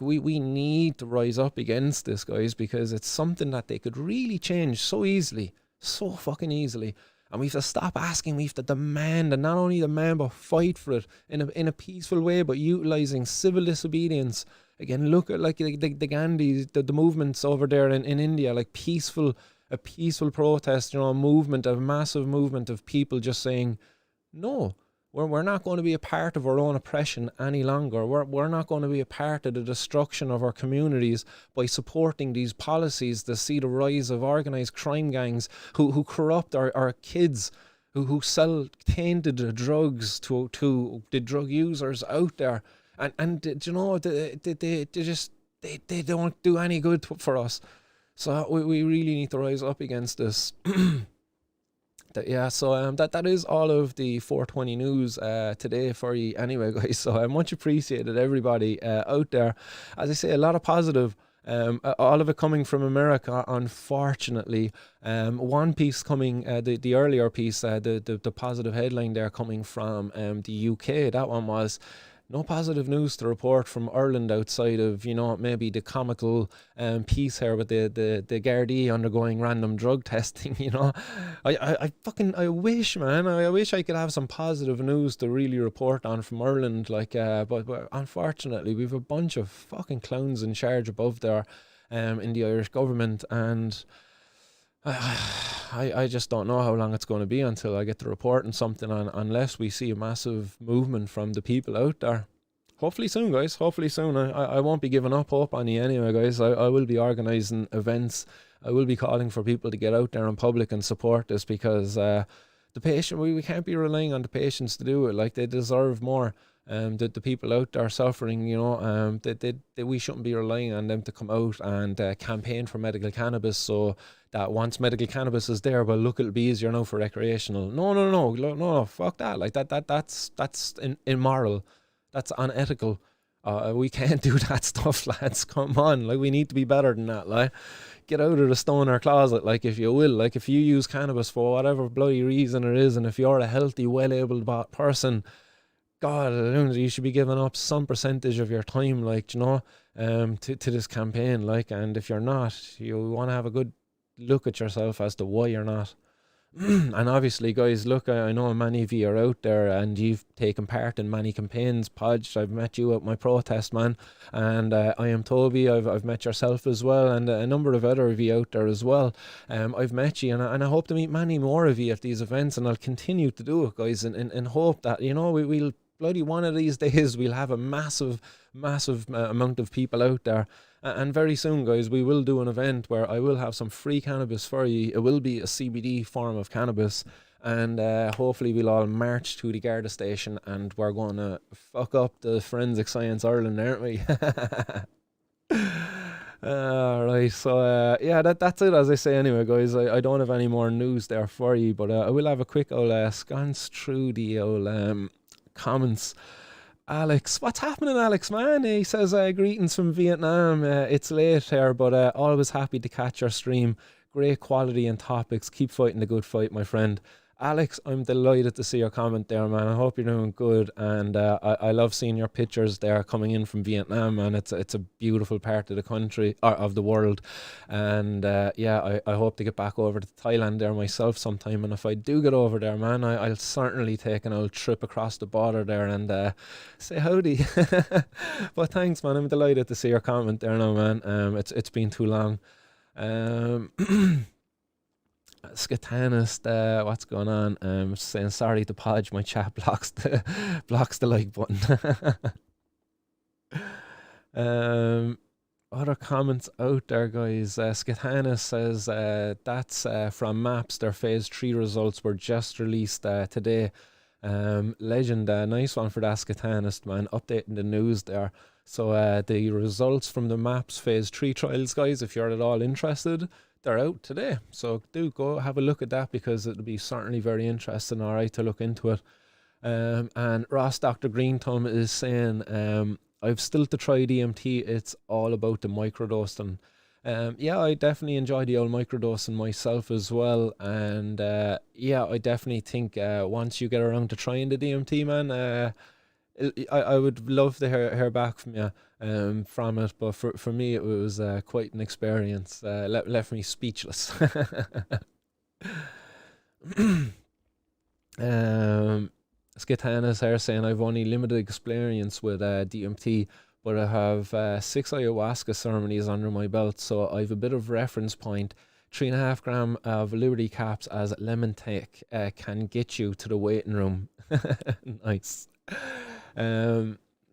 We need to rise up against this, guys, because it's something that they could really change so easily, so fucking easily. And we have to stop asking, we have to demand, and not only demand, but fight for it in a peaceful way, but utilising civil disobedience. Again, look at the Gandhi, the movements over there in India, a peaceful protest, a massive movement of people just saying, no, we're not going to be a part of our own oppression any longer. We're not going to be a part of the destruction of our communities by supporting these policies that see the rise of organised crime gangs who corrupt our kids, who sell tainted drugs to the drug users out there. And they don't do any good for us. So we really need to rise up against this. That is all of the 420 news today for you anyway, guys. So much appreciated, everybody out there. As I say, a lot of positive. All of it coming from America, unfortunately. One piece coming, the earlier piece, the positive headline there coming from the UK. That one was, no positive news to report from Ireland outside of, maybe the comical piece here with the Gardai undergoing random drug testing, I wish, man, I wish I could have some positive news to really report on from Ireland, but unfortunately we've a bunch of fucking clowns in charge above there in the Irish government, and I just don't know how long it's going to be until I get to report on something unless we see a massive movement from the people out there. Hopefully soon, guys. Hopefully soon. I won't be giving up hope on you anyway, guys. I will be organising events. I will be calling for people to get out there in public and support this, because the patient, we can't be relying on the patients to do it. They deserve more. The people out there suffering, we shouldn't be relying on them to come out and campaign for medical cannabis, so that once medical cannabis is there, well, look, it'll be easier now for recreational. No, fuck that. That's immoral. That's unethical. We can't do that stuff, lads. Come on, we need to be better than that. Get out of the stoner closet, if you will. If you use cannabis for whatever bloody reason it is, and if you're a healthy, well-able person, God, you should be giving up some percentage of your time, to this campaign, and if you're not, you want to have a good look at yourself as to why you're not. And obviously, guys, look, I know many of you are out there and you've taken part in many campaigns. Podge, I've met you at my protest, man, and I am Toby. I've met yourself as well, and a number of other of you out there as well. I've met you, and I hope to meet many more of you at these events, and I'll continue to do it, guys, and hope that we'll bloody one of these days we'll have a massive amount of people out there. And very soon, guys, we will do an event where I will have some free cannabis for you. It will be a CBD form of cannabis, and hopefully we'll all march to the Garda station, and we're going to fuck up the Forensic Science Ireland, aren't we? Right, so that's it, as I say anyway, guys. I don't have any more news there for you, but I will have a quick old sconce through the old comments. Alex, what's happening, Alex, man? He says, greetings from Vietnam. It's late here, but always happy to catch your stream. Great quality and topics. Keep fighting the good fight, my friend. Alex, I'm delighted to see your comment there, man. I hope you're doing good, and I love seeing your pictures there coming in from Vietnam, man. It's a beautiful part of the country or of the world, and yeah, I hope to get back over to Thailand there myself sometime. And if I do get over there, man, I'll certainly take an old trip across the border there and say howdy. But thanks, man. I'm delighted to see your comment there now, man. It's been too long. Um, Scatanist, what's going on? Saying sorry to Podge, my chat blocks the like button. Other comments out there, guys. Scatanist says that's from Maps. Their phase 3 results were just released today. Legend, nice one for that, Scatanist, man. Updating the news there. So the results from the Maps phase 3 trials, guys, if you're at all interested, they're out today. So do go have a look at that, because it'll be certainly very interesting, all right, to look into it. And Ross Dr. Greenthumb is saying, I've still to try DMT. It's all about the microdosing. Yeah, I definitely enjoy the old microdosing myself as well. And yeah, I definitely think once you get around to trying the DMT, man, I would love to hear back from you from it, but for me it was quite an experience. Left me speechless. Skitanas here saying, I've only limited experience with DMT, but I have 6 ayahuasca ceremonies under my belt, so I've a bit of reference point. 3.5 gram of Liberty caps as lemon take can get you to the waiting room. Nice.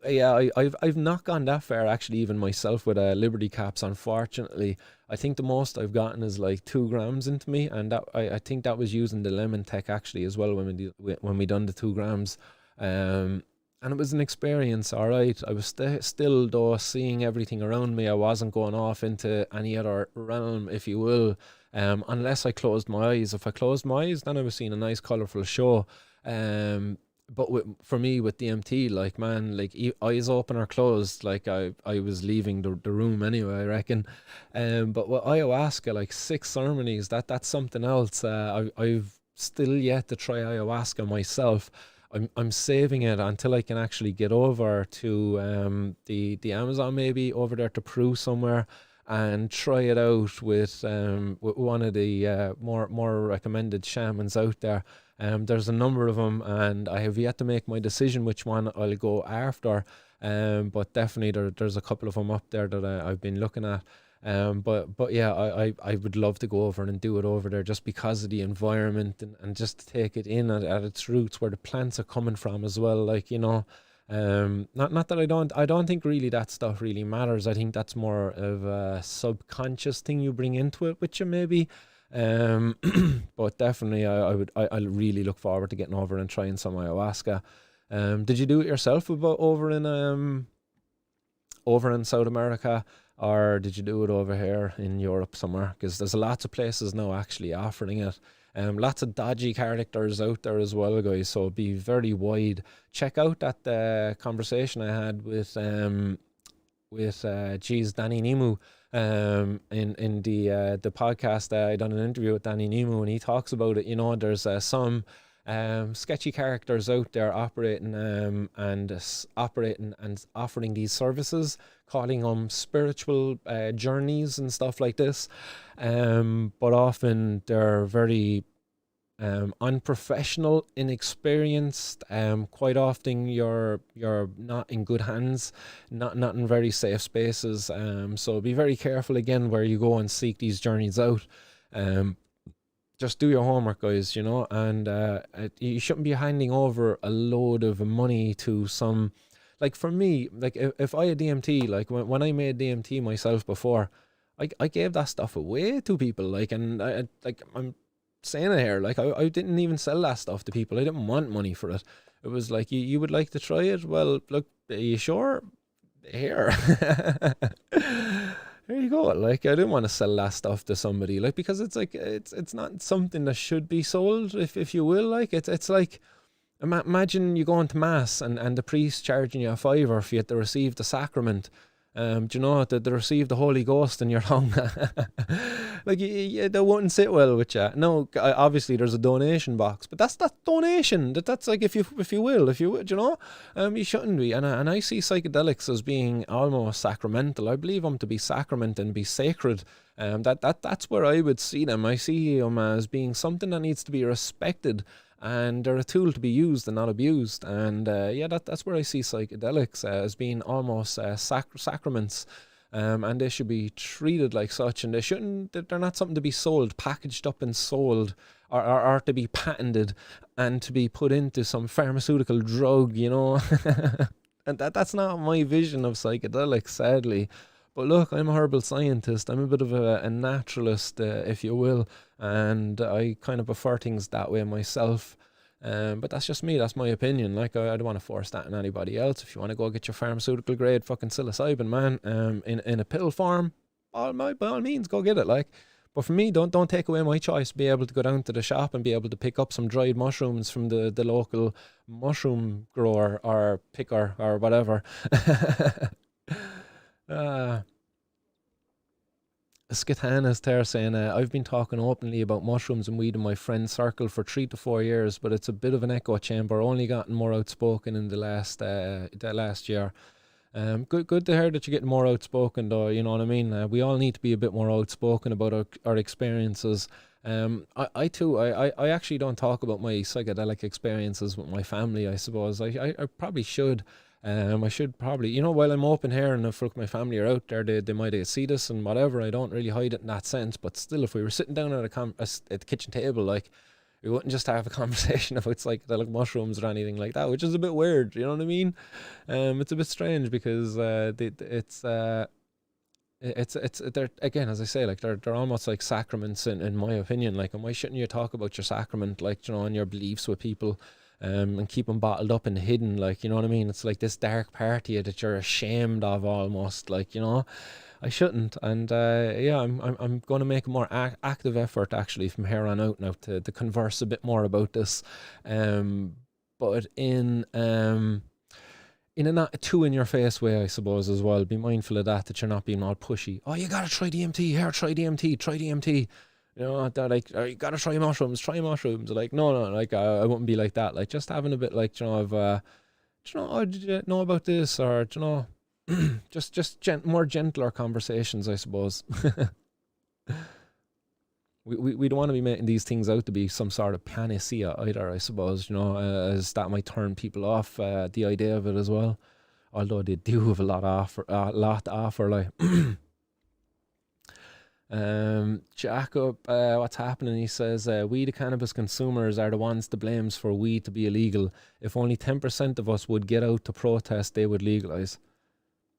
Yeah, I've not gone that far actually, even myself, with Liberty caps. Unfortunately, I think the most I've gotten is like 2 grams into me, and that I think that was using the lemon tech actually as well when we done the 2 grams. And it was an experience, all right. I was still though seeing everything around me. I wasn't going off into any other realm, if you will, unless I closed my eyes. If I closed my eyes, then I was seeing a nice colourful show. But for me with DMT, like, man, like eyes open or closed, like I was leaving the room anyway, I reckon. But with ayahuasca, like 6 ceremonies, that's something else. I've still yet to try ayahuasca myself. I'm saving it until I can actually get over to the Amazon, maybe over there to Peru somewhere, and try it out with one of the more recommended shamans out there. There's a number of them, and I have yet to make my decision which one I'll go after. But definitely there's a couple of them up there that I've been looking at. But yeah, I would love to go over and do it over there, just because of the environment, and just to take it in at its roots, where the plants are coming from as well. Like, you know, not that I don't think really that stuff really matters. I think that's more of a subconscious thing you bring into it, which you maybe. But definitely I really look forward to getting over and trying some ayahuasca. Did you do it yourself over in South America, or did you do it over here in Europe somewhere? Because there's lots of places now actually offering it. Lots of dodgy characters out there as well, guys, so be very wide. Check out that conversation I had with Danny Nimu, in the podcast. I done an interview with Danny Nimu, and he talks about it. You know, there's some sketchy characters out there operating and offering these services, calling them spiritual journeys and stuff like this. But often they're very unprofessional, inexperienced. Quite often you're not in good hands, not in very safe spaces. So be very careful again where you go and seek these journeys out. Just do your homework, guys, you know, and you shouldn't be handing over a load of money to some. Like, for me, like, if I had DMT, like when I made DMT myself before, I gave that stuff away to people, like, and I'm saying it here, like, I didn't even sell that stuff to people. I didn't want money for it. It was like, you would like to try it? Well, look, are you sure? Here. There you go. Like, I didn't want to sell that stuff to somebody, like, because it's like, it's not something that should be sold, if you will. Like, it's like, imagine you going to mass and the priest charging you a fiver for you to receive the sacrament. Do you know that they receive the Holy Ghost in your tongue? Like, they wouldn't sit well with you. No, obviously there's a donation box, but that's donation. That's like, if you will, do you know, you shouldn't be. And I see psychedelics as being almost sacramental. I believe them to be sacrament and be sacred. That's where I would see them. I see them as being something that needs to be respected, and they're a tool to be used and not abused. And that's where I see psychedelics as being almost sacraments, and they should be treated like such. And they're not something to be sold, packaged up and sold, or to be patented and to be put into some pharmaceutical drug, you know. And that's not my vision of psychedelics, sadly. But look, I'm a herbal scientist. I'm a bit of a naturalist, if you will, and I kind of prefer things that way myself. But that's just me. That's my opinion. Like, I don't want to force that on anybody else. If you want to go get your pharmaceutical grade fucking psilocybin, man, in a pill form, by all means, go get it. Like, but for me, don't take away my choice. Be able to go down to the shop and be able to pick up some dried mushrooms from the local mushroom grower or picker or whatever. Skitana's there saying, I've been talking openly about mushrooms and weed in my friend circle for 3 to 4 years, but it's a bit of an echo chamber. Only gotten more outspoken in the last year. Good to hear that you're getting more outspoken, though. You know what I mean? We all need to be a bit more outspoken about our experiences. I too actually don't talk about my psychedelic experiences with my family. I suppose I probably should. I should probably, you know, while I'm open here and if my family are out there, they might see this and whatever. I don't really hide it in that sense, but still, if we were sitting down at at the kitchen table, like, we wouldn't just have a conversation about psychedelic mushrooms or anything like that, which is a bit weird. You know what I mean? It's a bit strange because it's they're, again, as I say, like, they're almost like sacraments in my opinion. Like, and why shouldn't you talk about your sacrament, like, you know, and your beliefs with people? And keep them bottled up and hidden, like, you know what I mean? It's like this dark part of you that you're ashamed of almost, like, you know. I shouldn't, and I'm going to make a more active effort actually from here on out now to converse a bit more about this, but in a not too in your face way, I suppose, as well. Be mindful of that you're not being all pushy. Oh, you gotta try DMT here, try DMT. You know, they're like, oh, you gotta try mushrooms. Like, no, like, I wouldn't be like that. Like, just having a bit, like, you know, of, do you know, oh, did you know about this? Or, do you know, just more gentler conversations, I suppose. We don't want to be making these things out to be some sort of panacea either, I suppose, you know, as that might turn people off the idea of it as well. Although they do have a lot to offer, like. Jacob, what's happening? He says, we the cannabis consumers are the ones to blame for weed to be illegal. If only 10% of us would get out to protest, they would legalize.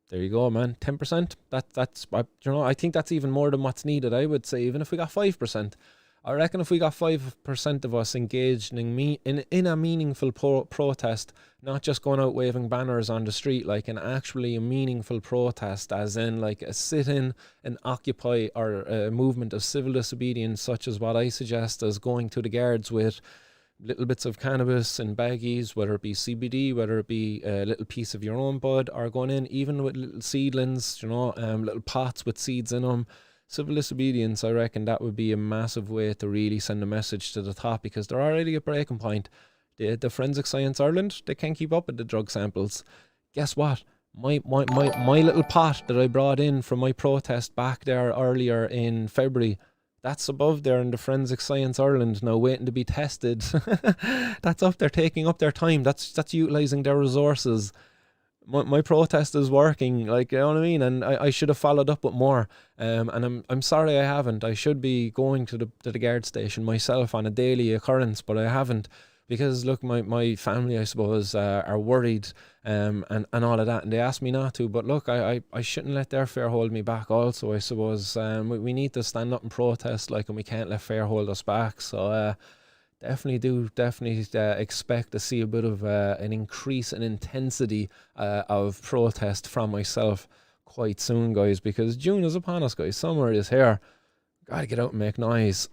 There you go, man. 10%. That's you know, I think that's even more than what's needed. I would say, even if we got 5%, I reckon if we got 5% of us engaged in a meaningful protest, not just going out waving banners on the street, like an actually a meaningful protest, as in like a sit-in and occupy, or a movement of civil disobedience, such as what I suggest, as going to the guards with little bits of cannabis and baggies, whether it be CBD, whether it be a little piece of your own bud, or going in even with little seedlings, you know, little pots with seeds in them. Civil disobedience, I reckon that would be a massive way to really send a message to the top, because they're already at breaking point. The Forensic Science Ireland, they can't keep up with the drug samples. Guess what? My little pot that I brought in from my protest back there earlier in February, that's above there in the Forensic Science Ireland now, waiting to be tested. That's up there, taking up their time. That's utilising their resources. My protest is working, like, you know what I mean? And I should have followed up with more. And I'm sorry I haven't. I should be going to the guard station myself on a daily occurrence, but I haven't, because look, my family, I suppose, are worried, and all of that, and they asked me not to. But look, I shouldn't let their fear hold me back also, I suppose. We need to stand up and protest, like, and we can't let fear hold us back. So definitely expect to see a bit of an increase in intensity of protest from myself quite soon, guys, because June is upon us, guys. Summer is here. Gotta get out and make noise.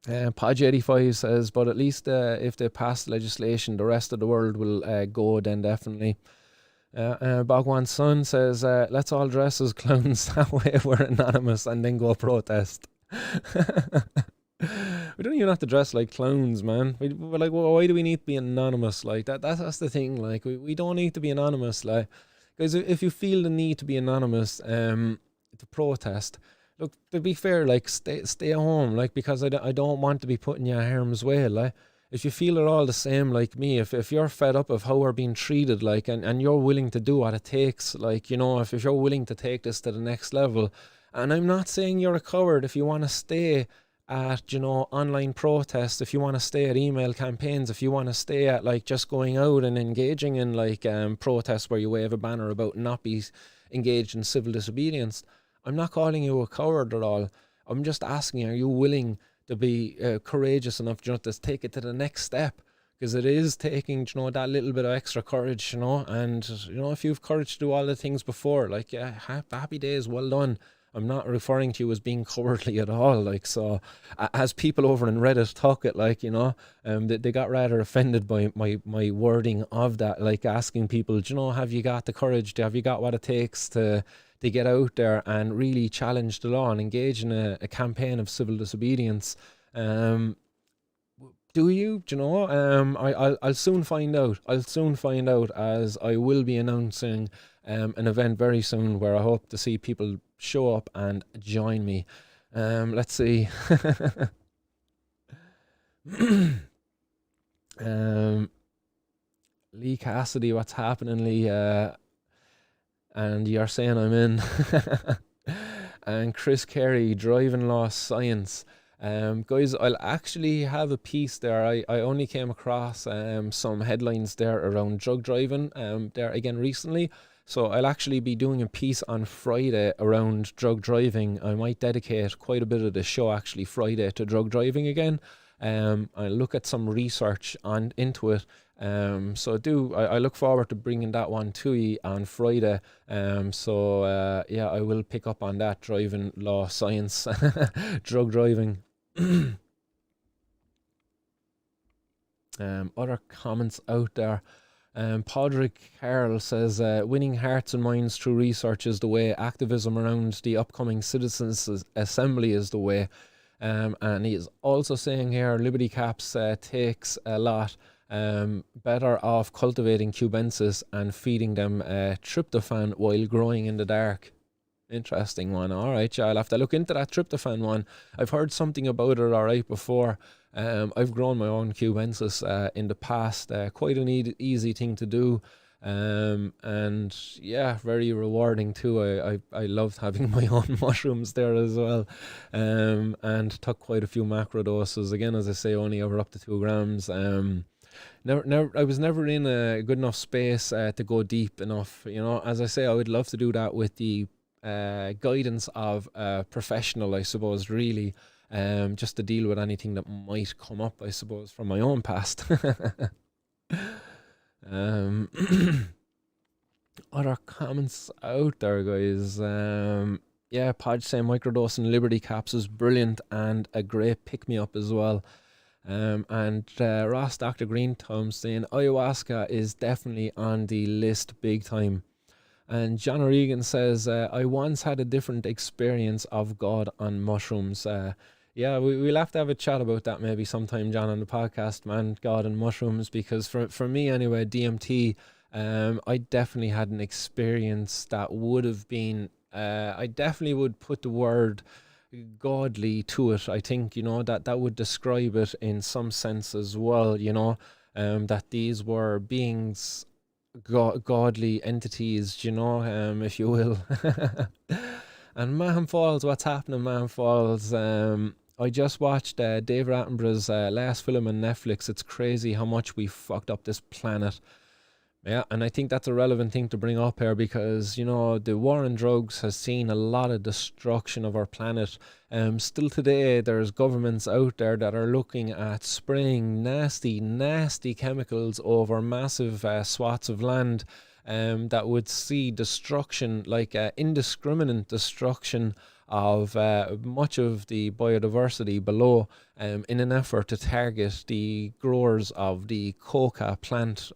Podge85 says, but at least if they pass legislation, the rest of the world will go, then definitely. Bhagwan's son says, let's all dress as clowns. That way we're anonymous and then go protest. We don't even have to dress like clowns, man. We're like, well, why do we need to be anonymous? Like that's the thing. Like we don't need to be anonymous. Like, guys, if you feel the need to be anonymous, to protest, look, to be fair, like stay at home, like, because I don't want to be putting you in harm's way. Like, if you feel it all the same like me, if you're fed up of how we're being treated, like, and you're willing to do what it takes, like, you know, if you're willing to take this to the next level, and I'm not saying you're a coward if you want to stay at, you know, online protests, if you want to stay at email campaigns, if you want to stay at, like, just going out and engaging in, like, protests where you wave a banner about not be engaged in civil disobedience. I'm not calling you a coward at all. I'm just asking, are you willing to be courageous enough, you know, to take it to the next step? Because it is taking, you know, that little bit of extra courage, you know, and, you know, if you've courage to do all the things before, like, yeah, happy days, well done. I'm not referring to you as being cowardly at all. Like, so as people over in Reddit talk it, like, you know, they got rather offended by my wording of that, like asking people, do you know, have you got the courage, have you got what it takes to get out there and really challenge the law and engage in a campaign of civil disobedience? Do you? Do you know? I'll soon find out. I'll soon find out, as I will be announcing an event very soon where I hope to see people show up and join me. Let's see. Lee Cassidy, what's happening, Lee? And you're saying I'm in. And Chris Carey, driving law science. Guys, I'll actually have a piece there. I only came across some headlines there around drug driving there again recently. So I'll actually be doing a piece on Friday around drug driving. I might dedicate quite a bit of the show actually Friday to drug driving again. I'll look at some research into it. So I look forward to bringing that one to you on Friday. Yeah, I will pick up on that, driving law science, drug driving. Other comments out there. Podrick Carroll says, winning hearts and minds through research is the way. Activism around the upcoming Citizens Assembly is the way. And he is also saying here, Liberty Caps takes a lot. Better off cultivating cubensis and feeding them tryptophan while growing in the dark. Interesting one. All right, yeah, I'll have to look into that tryptophan one. I've heard something about it all right before. I've grown my own cubensis in the past. Quite an easy thing to do. And yeah, very rewarding too. I loved having my own mushrooms there as well. And took quite a few macro doses. Again, as I say, only ever up to 2 grams. I was never in a good enough space to go deep enough. You know, as I say, I would love to do that with the guidance of a professional, I suppose, really, just to deal with anything that might come up, I suppose, from my own past. Other comments out there, guys. Yeah, Podge saying microdosing Liberty Caps is brilliant and a great pick-me-up as well. And Ross Dr. Green Tom saying ayahuasca is definitely on the list big time. And John O'Regan says, I once had a different experience of God on mushrooms. Yeah, we'll have to have a chat about that maybe sometime, John, on the podcast, man, God and mushrooms, because for me anyway, DMT, I definitely had an experience that would have been, I definitely would put the word godly to it. I think, you know, that would describe it in some sense as well, you know, that these were beings, godly entities, you know, if you will. And Mahon Falls, what's happening, Mahon Falls? I just watched David Attenborough's last film on Netflix. It's crazy how much we fucked up this planet. Yeah, and I think that's a relevant thing to bring up here because, you know, the war on drugs has seen a lot of destruction of our planet. Still today, there's governments out there that are looking at spraying nasty, nasty chemicals over massive swaths of land that would see destruction, like indiscriminate destruction of much of the biodiversity below in an effort to target the growers of the coca plant.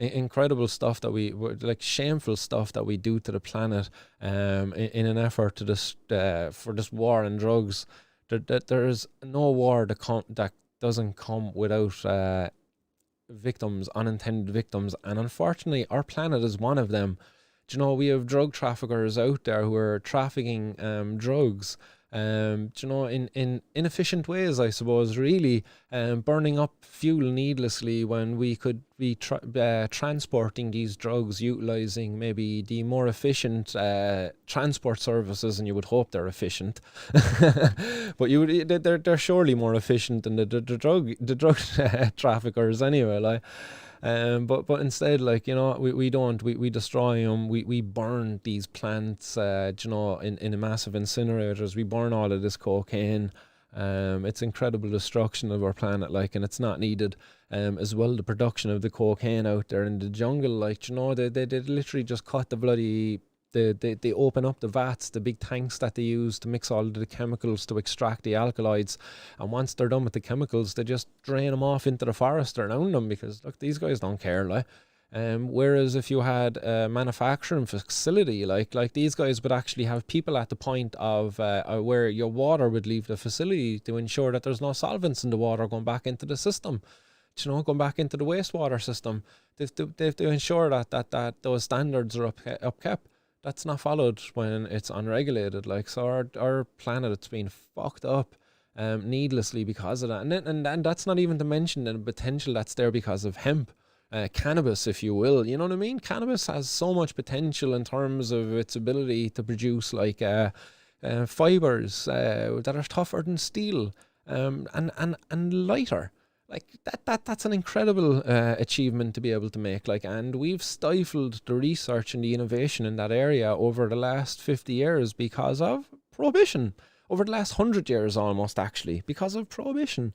incredible stuff that like shameful stuff that we do to the planet, in an effort to for this war on drugs. There's no war that doesn't come without victims, unintended victims, and unfortunately, our planet is one of them. Do you know, we have drug traffickers out there who are trafficking drugs, do you know, in inefficient ways, I suppose, really, burning up fuel needlessly when we could be transporting these drugs, utilizing maybe the more efficient transport services, and you would hope they're efficient. But they're surely more efficient than the drug traffickers anyway, like. But instead, like, you know, we destroy them. We burn these plants, you know, in massive incinerators. We burn all of this cocaine. It's incredible destruction of our planet, like, and it's not needed. As well, the production of the cocaine out there in the jungle, like, you know, they literally just cut the bloody. They open up the vats, the big tanks that they use to mix all of the chemicals to extract the alkaloids, and once they're done with the chemicals, they just drain them off into the forest around them, because look, these guys don't care, like. Whereas if you had a manufacturing facility, like these guys would actually have people at the point of where your water would leave the facility to ensure that there's no solvents in the water going back into the system, you know, going back into the wastewater system. They've to ensure that those standards are upkept. That's not followed when it's unregulated, like. So our planet, it's been fucked up needlessly because of that. And that's not even to mention the potential that's there because of hemp, cannabis, if you will. You know what I mean? Cannabis has so much potential in terms of its ability to produce like fibers that are tougher than steel, and lighter. Like that's an incredible achievement to be able to make. Like, and we've stifled the research and the innovation in that area over the last 50 years because of prohibition. Over the last 100 years almost, actually, because of prohibition.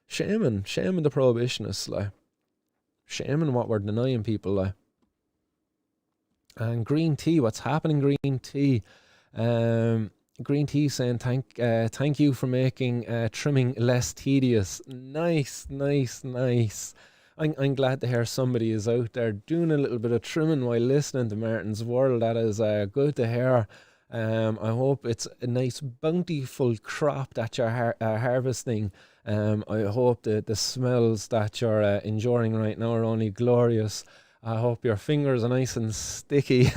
Shaming the prohibitionists, like. Shaming what we're denying people, like. And green tea, what's happening, green tea? Green tea saying thank you for making trimming less tedious. Nice. I'm glad to hear somebody is out there doing a little bit of trimming while listening to Martin's World. That is good to hear. I hope it's a nice bountiful crop that you're harvesting. I hope that the smells that you're enjoying right now are only glorious. I hope your fingers are nice and sticky.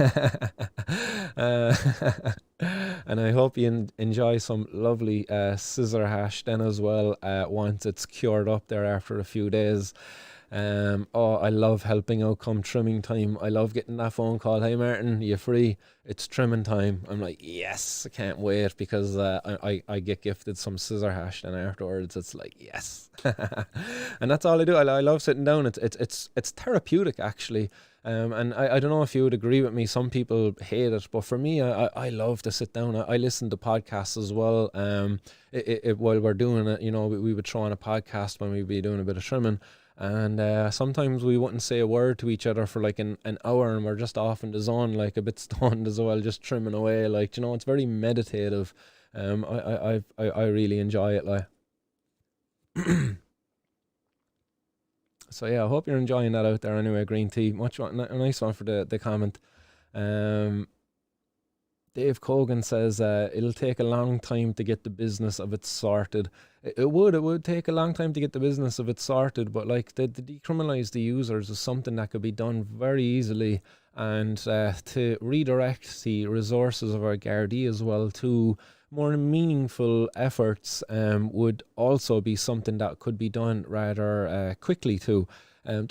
And I hope you enjoy some lovely scissor hash then as well, once it's cured up there after a few days. I love helping out come trimming time. I love getting that phone call. Hey Martin, you free? It's trimming time. I'm like, yes, I can't wait, because I get gifted some scissor hash, and afterwards it's like, yes. And that's all I do. I love sitting down. It's therapeutic, actually. And I don't know if you would agree with me. Some people hate it, but for me, I love to sit down. I listen to podcasts as well. While we're doing it, you know, we would throw on a podcast when we'd be doing a bit of trimming. And sometimes we wouldn't say a word to each other for like an hour, and we're just off in the zone, like a bit stoned as well, just trimming away. Like, you know, it's very meditative. I really enjoy it, like. So yeah, I hope you're enjoying that out there anyway, green tea. A nice one for the comment. Dave Cogan says it'll take a long time to get the business of it sorted. It would take a long time to get the business of it sorted, but like the decriminalize the users is something that could be done very easily, and to redirect the resources of our gardaí as well to more meaningful efforts would also be something that could be done rather quickly to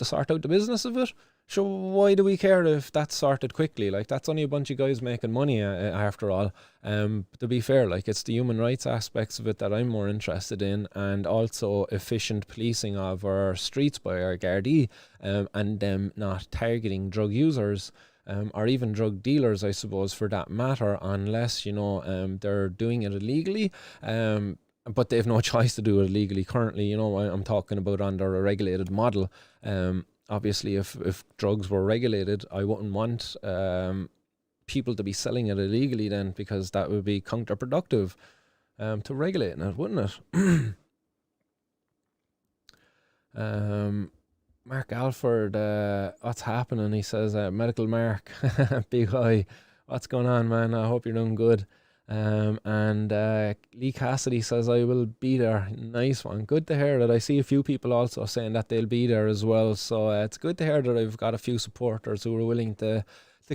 sort out the business of it. So why do we care if that's sorted quickly? Like, that's only a bunch of guys making money after all. To be fair, like, it's the human rights aspects of it that I'm more interested in, and also efficient policing of our streets by our gardaí, and them not targeting drug users. Or even drug dealers, I suppose, for that matter, unless, you know, they're doing it illegally. But they have no choice to do it illegally currently. You know, I'm talking about under a regulated model. Obviously, if drugs were regulated, I wouldn't want people to be selling it illegally then, because that would be counterproductive to regulating it, wouldn't it? Mark Alford, what's happening? He says, Medical Mark, big hi. What's going on, man? I hope you're doing good. And Lee Cassidy says, I will be there. Nice one. Good to hear that. I see a few people also saying that they'll be there as well. So it's good to hear that I've got a few supporters who are willing to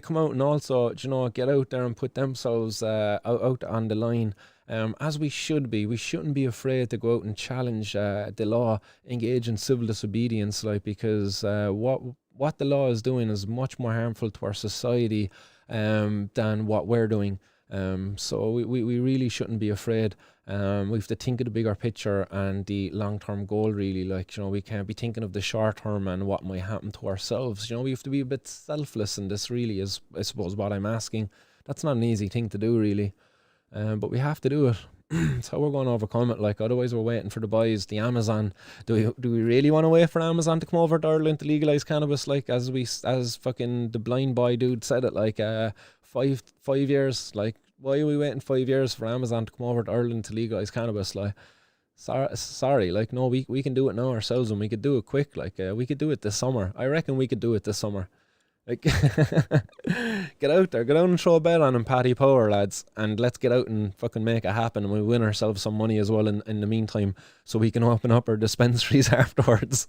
come out and also, get out there and put themselves out on the line. As we should be. We shouldn't be afraid to go out and challenge the law, engage in civil disobedience, like, because what the law is doing is much more harmful to our society than what we're doing. So we really shouldn't be afraid. We have to think of the bigger picture and the long-term goal, really. Like, we can't be thinking of the short-term and what might happen to ourselves. We have to be a bit selfless in this, really, is, I suppose, what I'm asking. That's not an easy thing to do, really. But we have to do it. It's how we're going to overcome it. Like, otherwise we're waiting for the boys, the Amazon. Do we really want to wait for Amazon to come over to Ireland to legalise cannabis? Like, as fucking the blind boy dude said it, like, 5 years. Like, why are we waiting 5 years for Amazon to come over to Ireland to legalise cannabis? Like, sorry, like, no, we can do it now ourselves, and we could do it quick. Like, we could do it this summer. I reckon we could do it this summer. Like, get out there, get out and throw a bet on him, Paddy Power, lads, and let's get out and fucking make it happen, and we win ourselves some money as well in the meantime, so we can open up our dispensaries afterwards.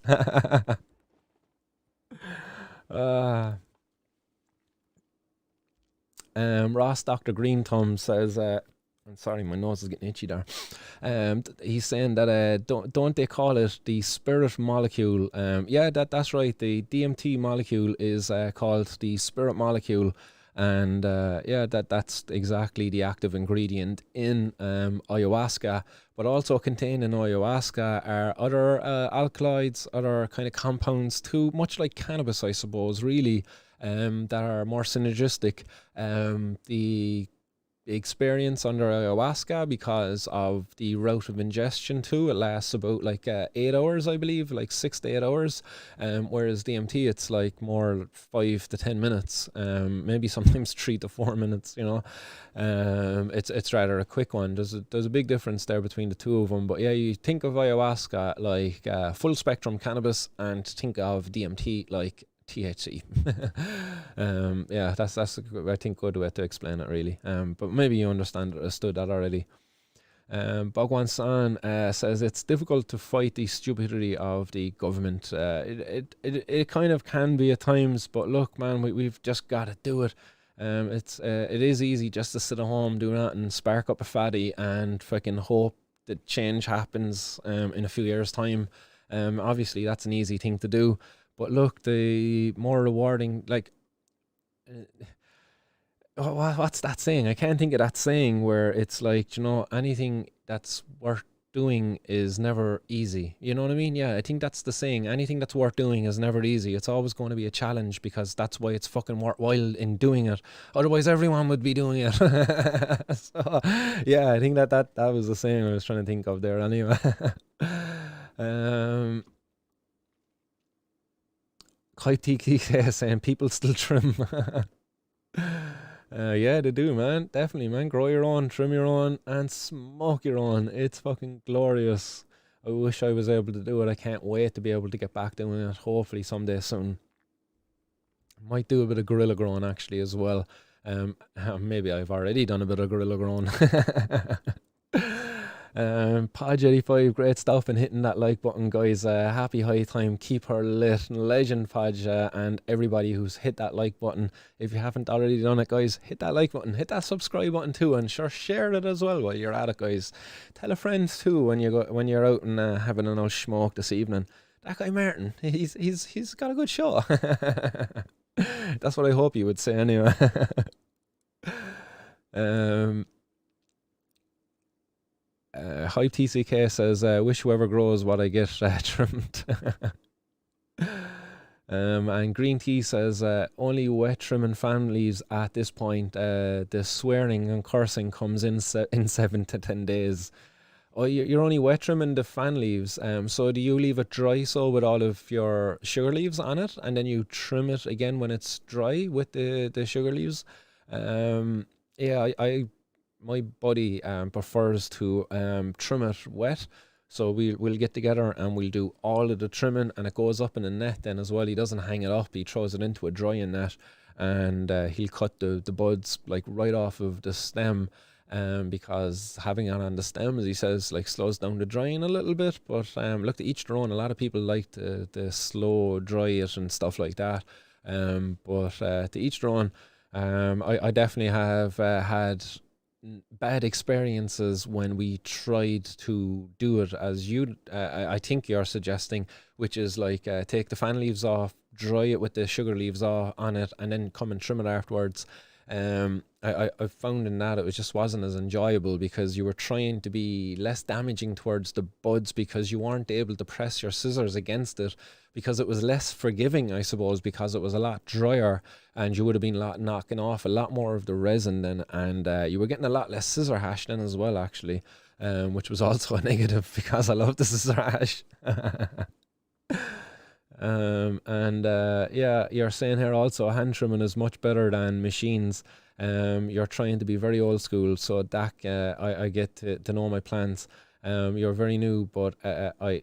Ross Dr. Green Thumb says, I'm sorry, my nose is getting itchy there. He's saying that don't they call it the spirit molecule? Yeah, that's right. The DMT molecule is called the spirit molecule, and yeah, that's exactly the active ingredient in ayahuasca. But also contained in ayahuasca are other alkaloids, other kind of compounds too, much like cannabis, I suppose, really, that are more synergistic. The experience under ayahuasca, because of the route of ingestion too, it lasts about like 8 hours, I believe, like 6 to 8 hours, whereas DMT, it's like more 5 to 10 minutes, maybe sometimes 3 to 4 minutes. It's rather a quick one. There's a big difference there between the two of them. But yeah, you think of ayahuasca like full spectrum cannabis, and think of DMT like THC. Yeah, that's I think good way to explain it, really. But maybe you understood that already. Bhagwan San says it's difficult to fight the stupidity of the government. It kind of can be at times, but look, man, we've just got to do it. It is easy just to sit at home, do that, and spark up a fatty and fucking hope that change happens in a few years' time. Obviously, that's an easy thing to do. But look, the more rewarding, like, what's that saying? I can't think of that saying where it's like, anything that's worth doing is never easy. You know what I mean? Yeah, I think that's the saying. Anything that's worth doing is never easy. It's always going to be a challenge, because that's why it's fucking worthwhile in doing it. Otherwise, everyone would be doing it. So, yeah, I think that was the saying I was trying to think of there anyway. Hype TK saying people still trim. Yeah, they do, man. Definitely, man. Grow your own, trim your own, and smoke your own. It's fucking glorious. I wish I was able to do it. I can't wait to be able to get back doing it. Hopefully someday soon. Might do a bit of gorilla growing actually as well. Maybe I've already done a bit of gorilla growing. Podge85, great stuff, and hitting that like button, guys. Happy high time, keep her lit. Legend Podge, and everybody who's hit that like button. If you haven't already done it, guys, hit that like button, hit that subscribe button too, and sure, share it as well while you're at it, guys. Tell a friend too when you're out and having an old smoke this evening. That guy Martin, he's got a good show. That's what I hope you would say anyway. Hype TCK says, wish whoever grows what I get trimmed. And Green Tea says, only wet trimming families at this point. The swearing and cursing comes in 7 to 10 days. Oh, you're only wet trimming the fan leaves. So do you leave it dry, so with all of your sugar leaves on it, and then you trim it again when it's dry with the sugar leaves? Yeah, my buddy prefers to trim it wet. So we'll get together and we'll do all of the trimming, and it goes up in a net then as well. He doesn't hang it up, he throws it into a drying net, and he'll cut the buds like right off of the stem, because having it on the stem, as he says, like slows down the drying a little bit. But look, to each their own. A lot of people like to slow dry it and stuff like that. But to each their own. I definitely have had bad experiences when we tried to do it as you, I think you're suggesting, which is like take the fan leaves off, dry it with the sugar leaves on it, and then come and trim it afterwards. I found in that it just wasn't as enjoyable, because you were trying to be less damaging towards the buds, because you weren't able to press your scissors against it, because it was less forgiving, I suppose, because it was a lot drier, and you would have been knocking off a lot more of the resin then, and you were getting a lot less scissor hash then as well, actually, which was also a negative, because I love the scissor hash. Yeah, you're saying here also hand trimming is much better than machines. You're trying to be very old school, so Dak, I get to know my plants. You're very new, but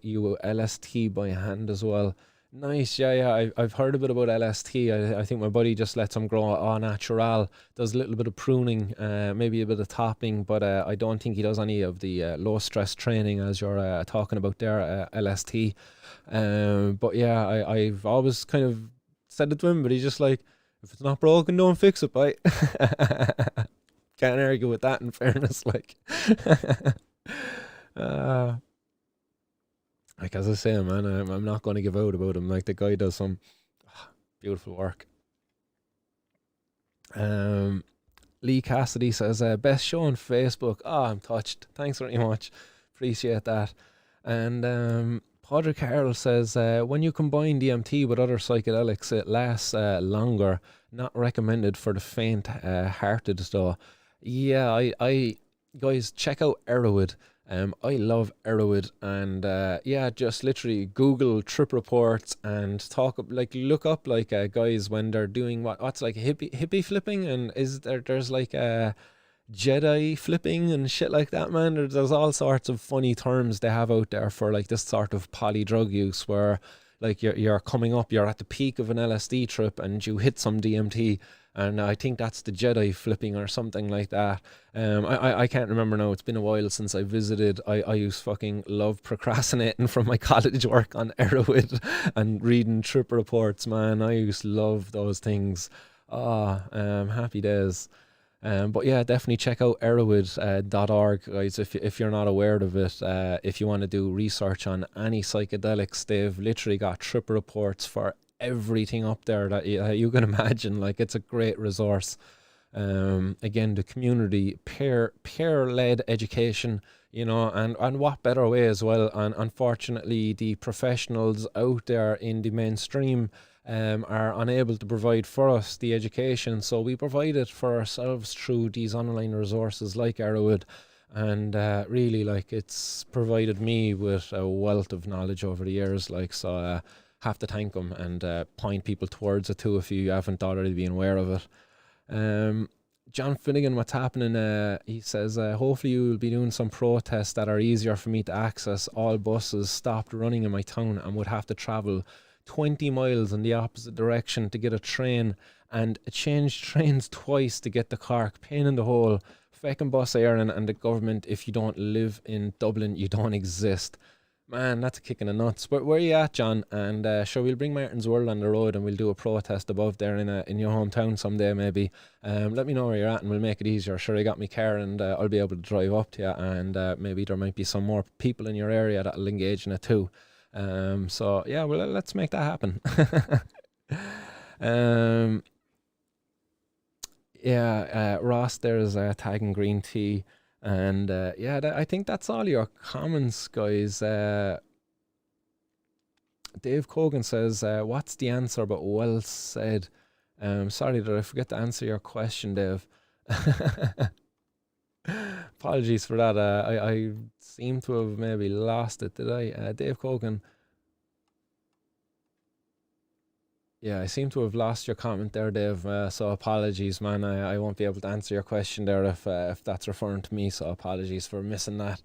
you LST by hand as well. Nice, yeah. I've heard a bit about LST. I think my buddy just lets them grow au natural. Does a little bit of pruning, maybe a bit of topping, but I don't think he does any of the low stress training as you're talking about there, LST. But yeah, I've always kind of said it to him, but he's just like, if it's not broken, don't fix it, bye. Can't argue with that, in fairness, like. Like, as I say, man, I'm not going to give out about him. Like, the guy does some beautiful work. Lee Cassidy says, best show on Facebook. I'm touched. Thanks very much. Appreciate that. And Podrick Carroll says, when you combine DMT with other psychedelics, it lasts longer. Not recommended for the faint-hearted, though. Yeah, I guys, check out Erowid. I love Erowid, and yeah, just literally Google trip reports and look up guys when they're doing what's like hippie flipping, and there's like Jedi flipping and shit like that, man. There's all sorts of funny terms they have out there for like this sort of poly drug use, where like you're coming up, you're at the peak of an LSD trip and you hit some DMT, and I think that's the Jedi flipping or something like that. I can't remember now. It's been a while since I visited. I used fucking love procrastinating from my college work on Erowid and reading trip reports, man. I used to love those things. Happy days. But yeah, definitely check out erowid.org, guys, if you're not aware of it. If you want to do research on any psychedelics, they've literally got trip reports for everything up there that you can imagine. Like, it's a great resource. Again, the community, peer-led education, you know, and what better way as well. And unfortunately, the professionals out there in the mainstream are unable to provide for us the education, so we provide it for ourselves through these online resources like Erowid. And really, like, it's provided me with a wealth of knowledge over the years, like, so have to thank them and point people towards it too if you haven't already been aware of it. John Finnegan, what's happening? He says, hopefully you will be doing some protests that are easier for me to access. All buses stopped running in my town and would have to travel 20 miles in the opposite direction to get a train, and change trains twice to get to Cork. Pain in the hole. Feckin' bus Éireann and the government, if you don't live in Dublin, you don't exist. Man, that's a kick in the nuts. Where are you at, John? And sure, we'll bring Martin's World on the road and we'll do a protest above there in your hometown someday, maybe. Let me know where you're at and we'll make it easier. Sure, I got my car and I'll be able to drive up to you, and maybe there might be some more people in your area that'll engage in it too. So yeah, well, let's make that happen. Yeah, Ross there is tagging green tea. And yeah, I think that's all your comments, guys. Dave Cogan says, what's the answer, but well said. Sorry that I forget to answer your question, Dave. Apologies for that. I seem to have maybe lost it, did I? Dave Cogan. Yeah, I seem to have lost your comment there, Dave. So apologies, man. I won't be able to answer your question there if that's referring to me. So apologies for missing that.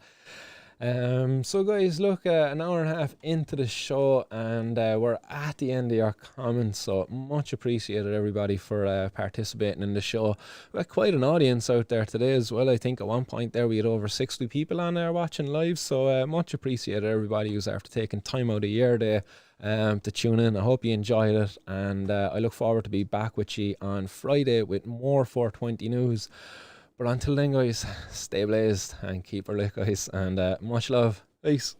So guys, look, an hour and a half into the show, and we're at the end of your comments, so much appreciated everybody for participating in the show. We had quite an audience out there today as well. I think at one point there we had over 60 people on there watching live, so much appreciated everybody who's after taking time out of your day to tune in. I hope you enjoyed it, and I look forward to be back with you on Friday with more 420 news. But until then, guys, stay blazed and keep her lit, guys. And much love. Peace.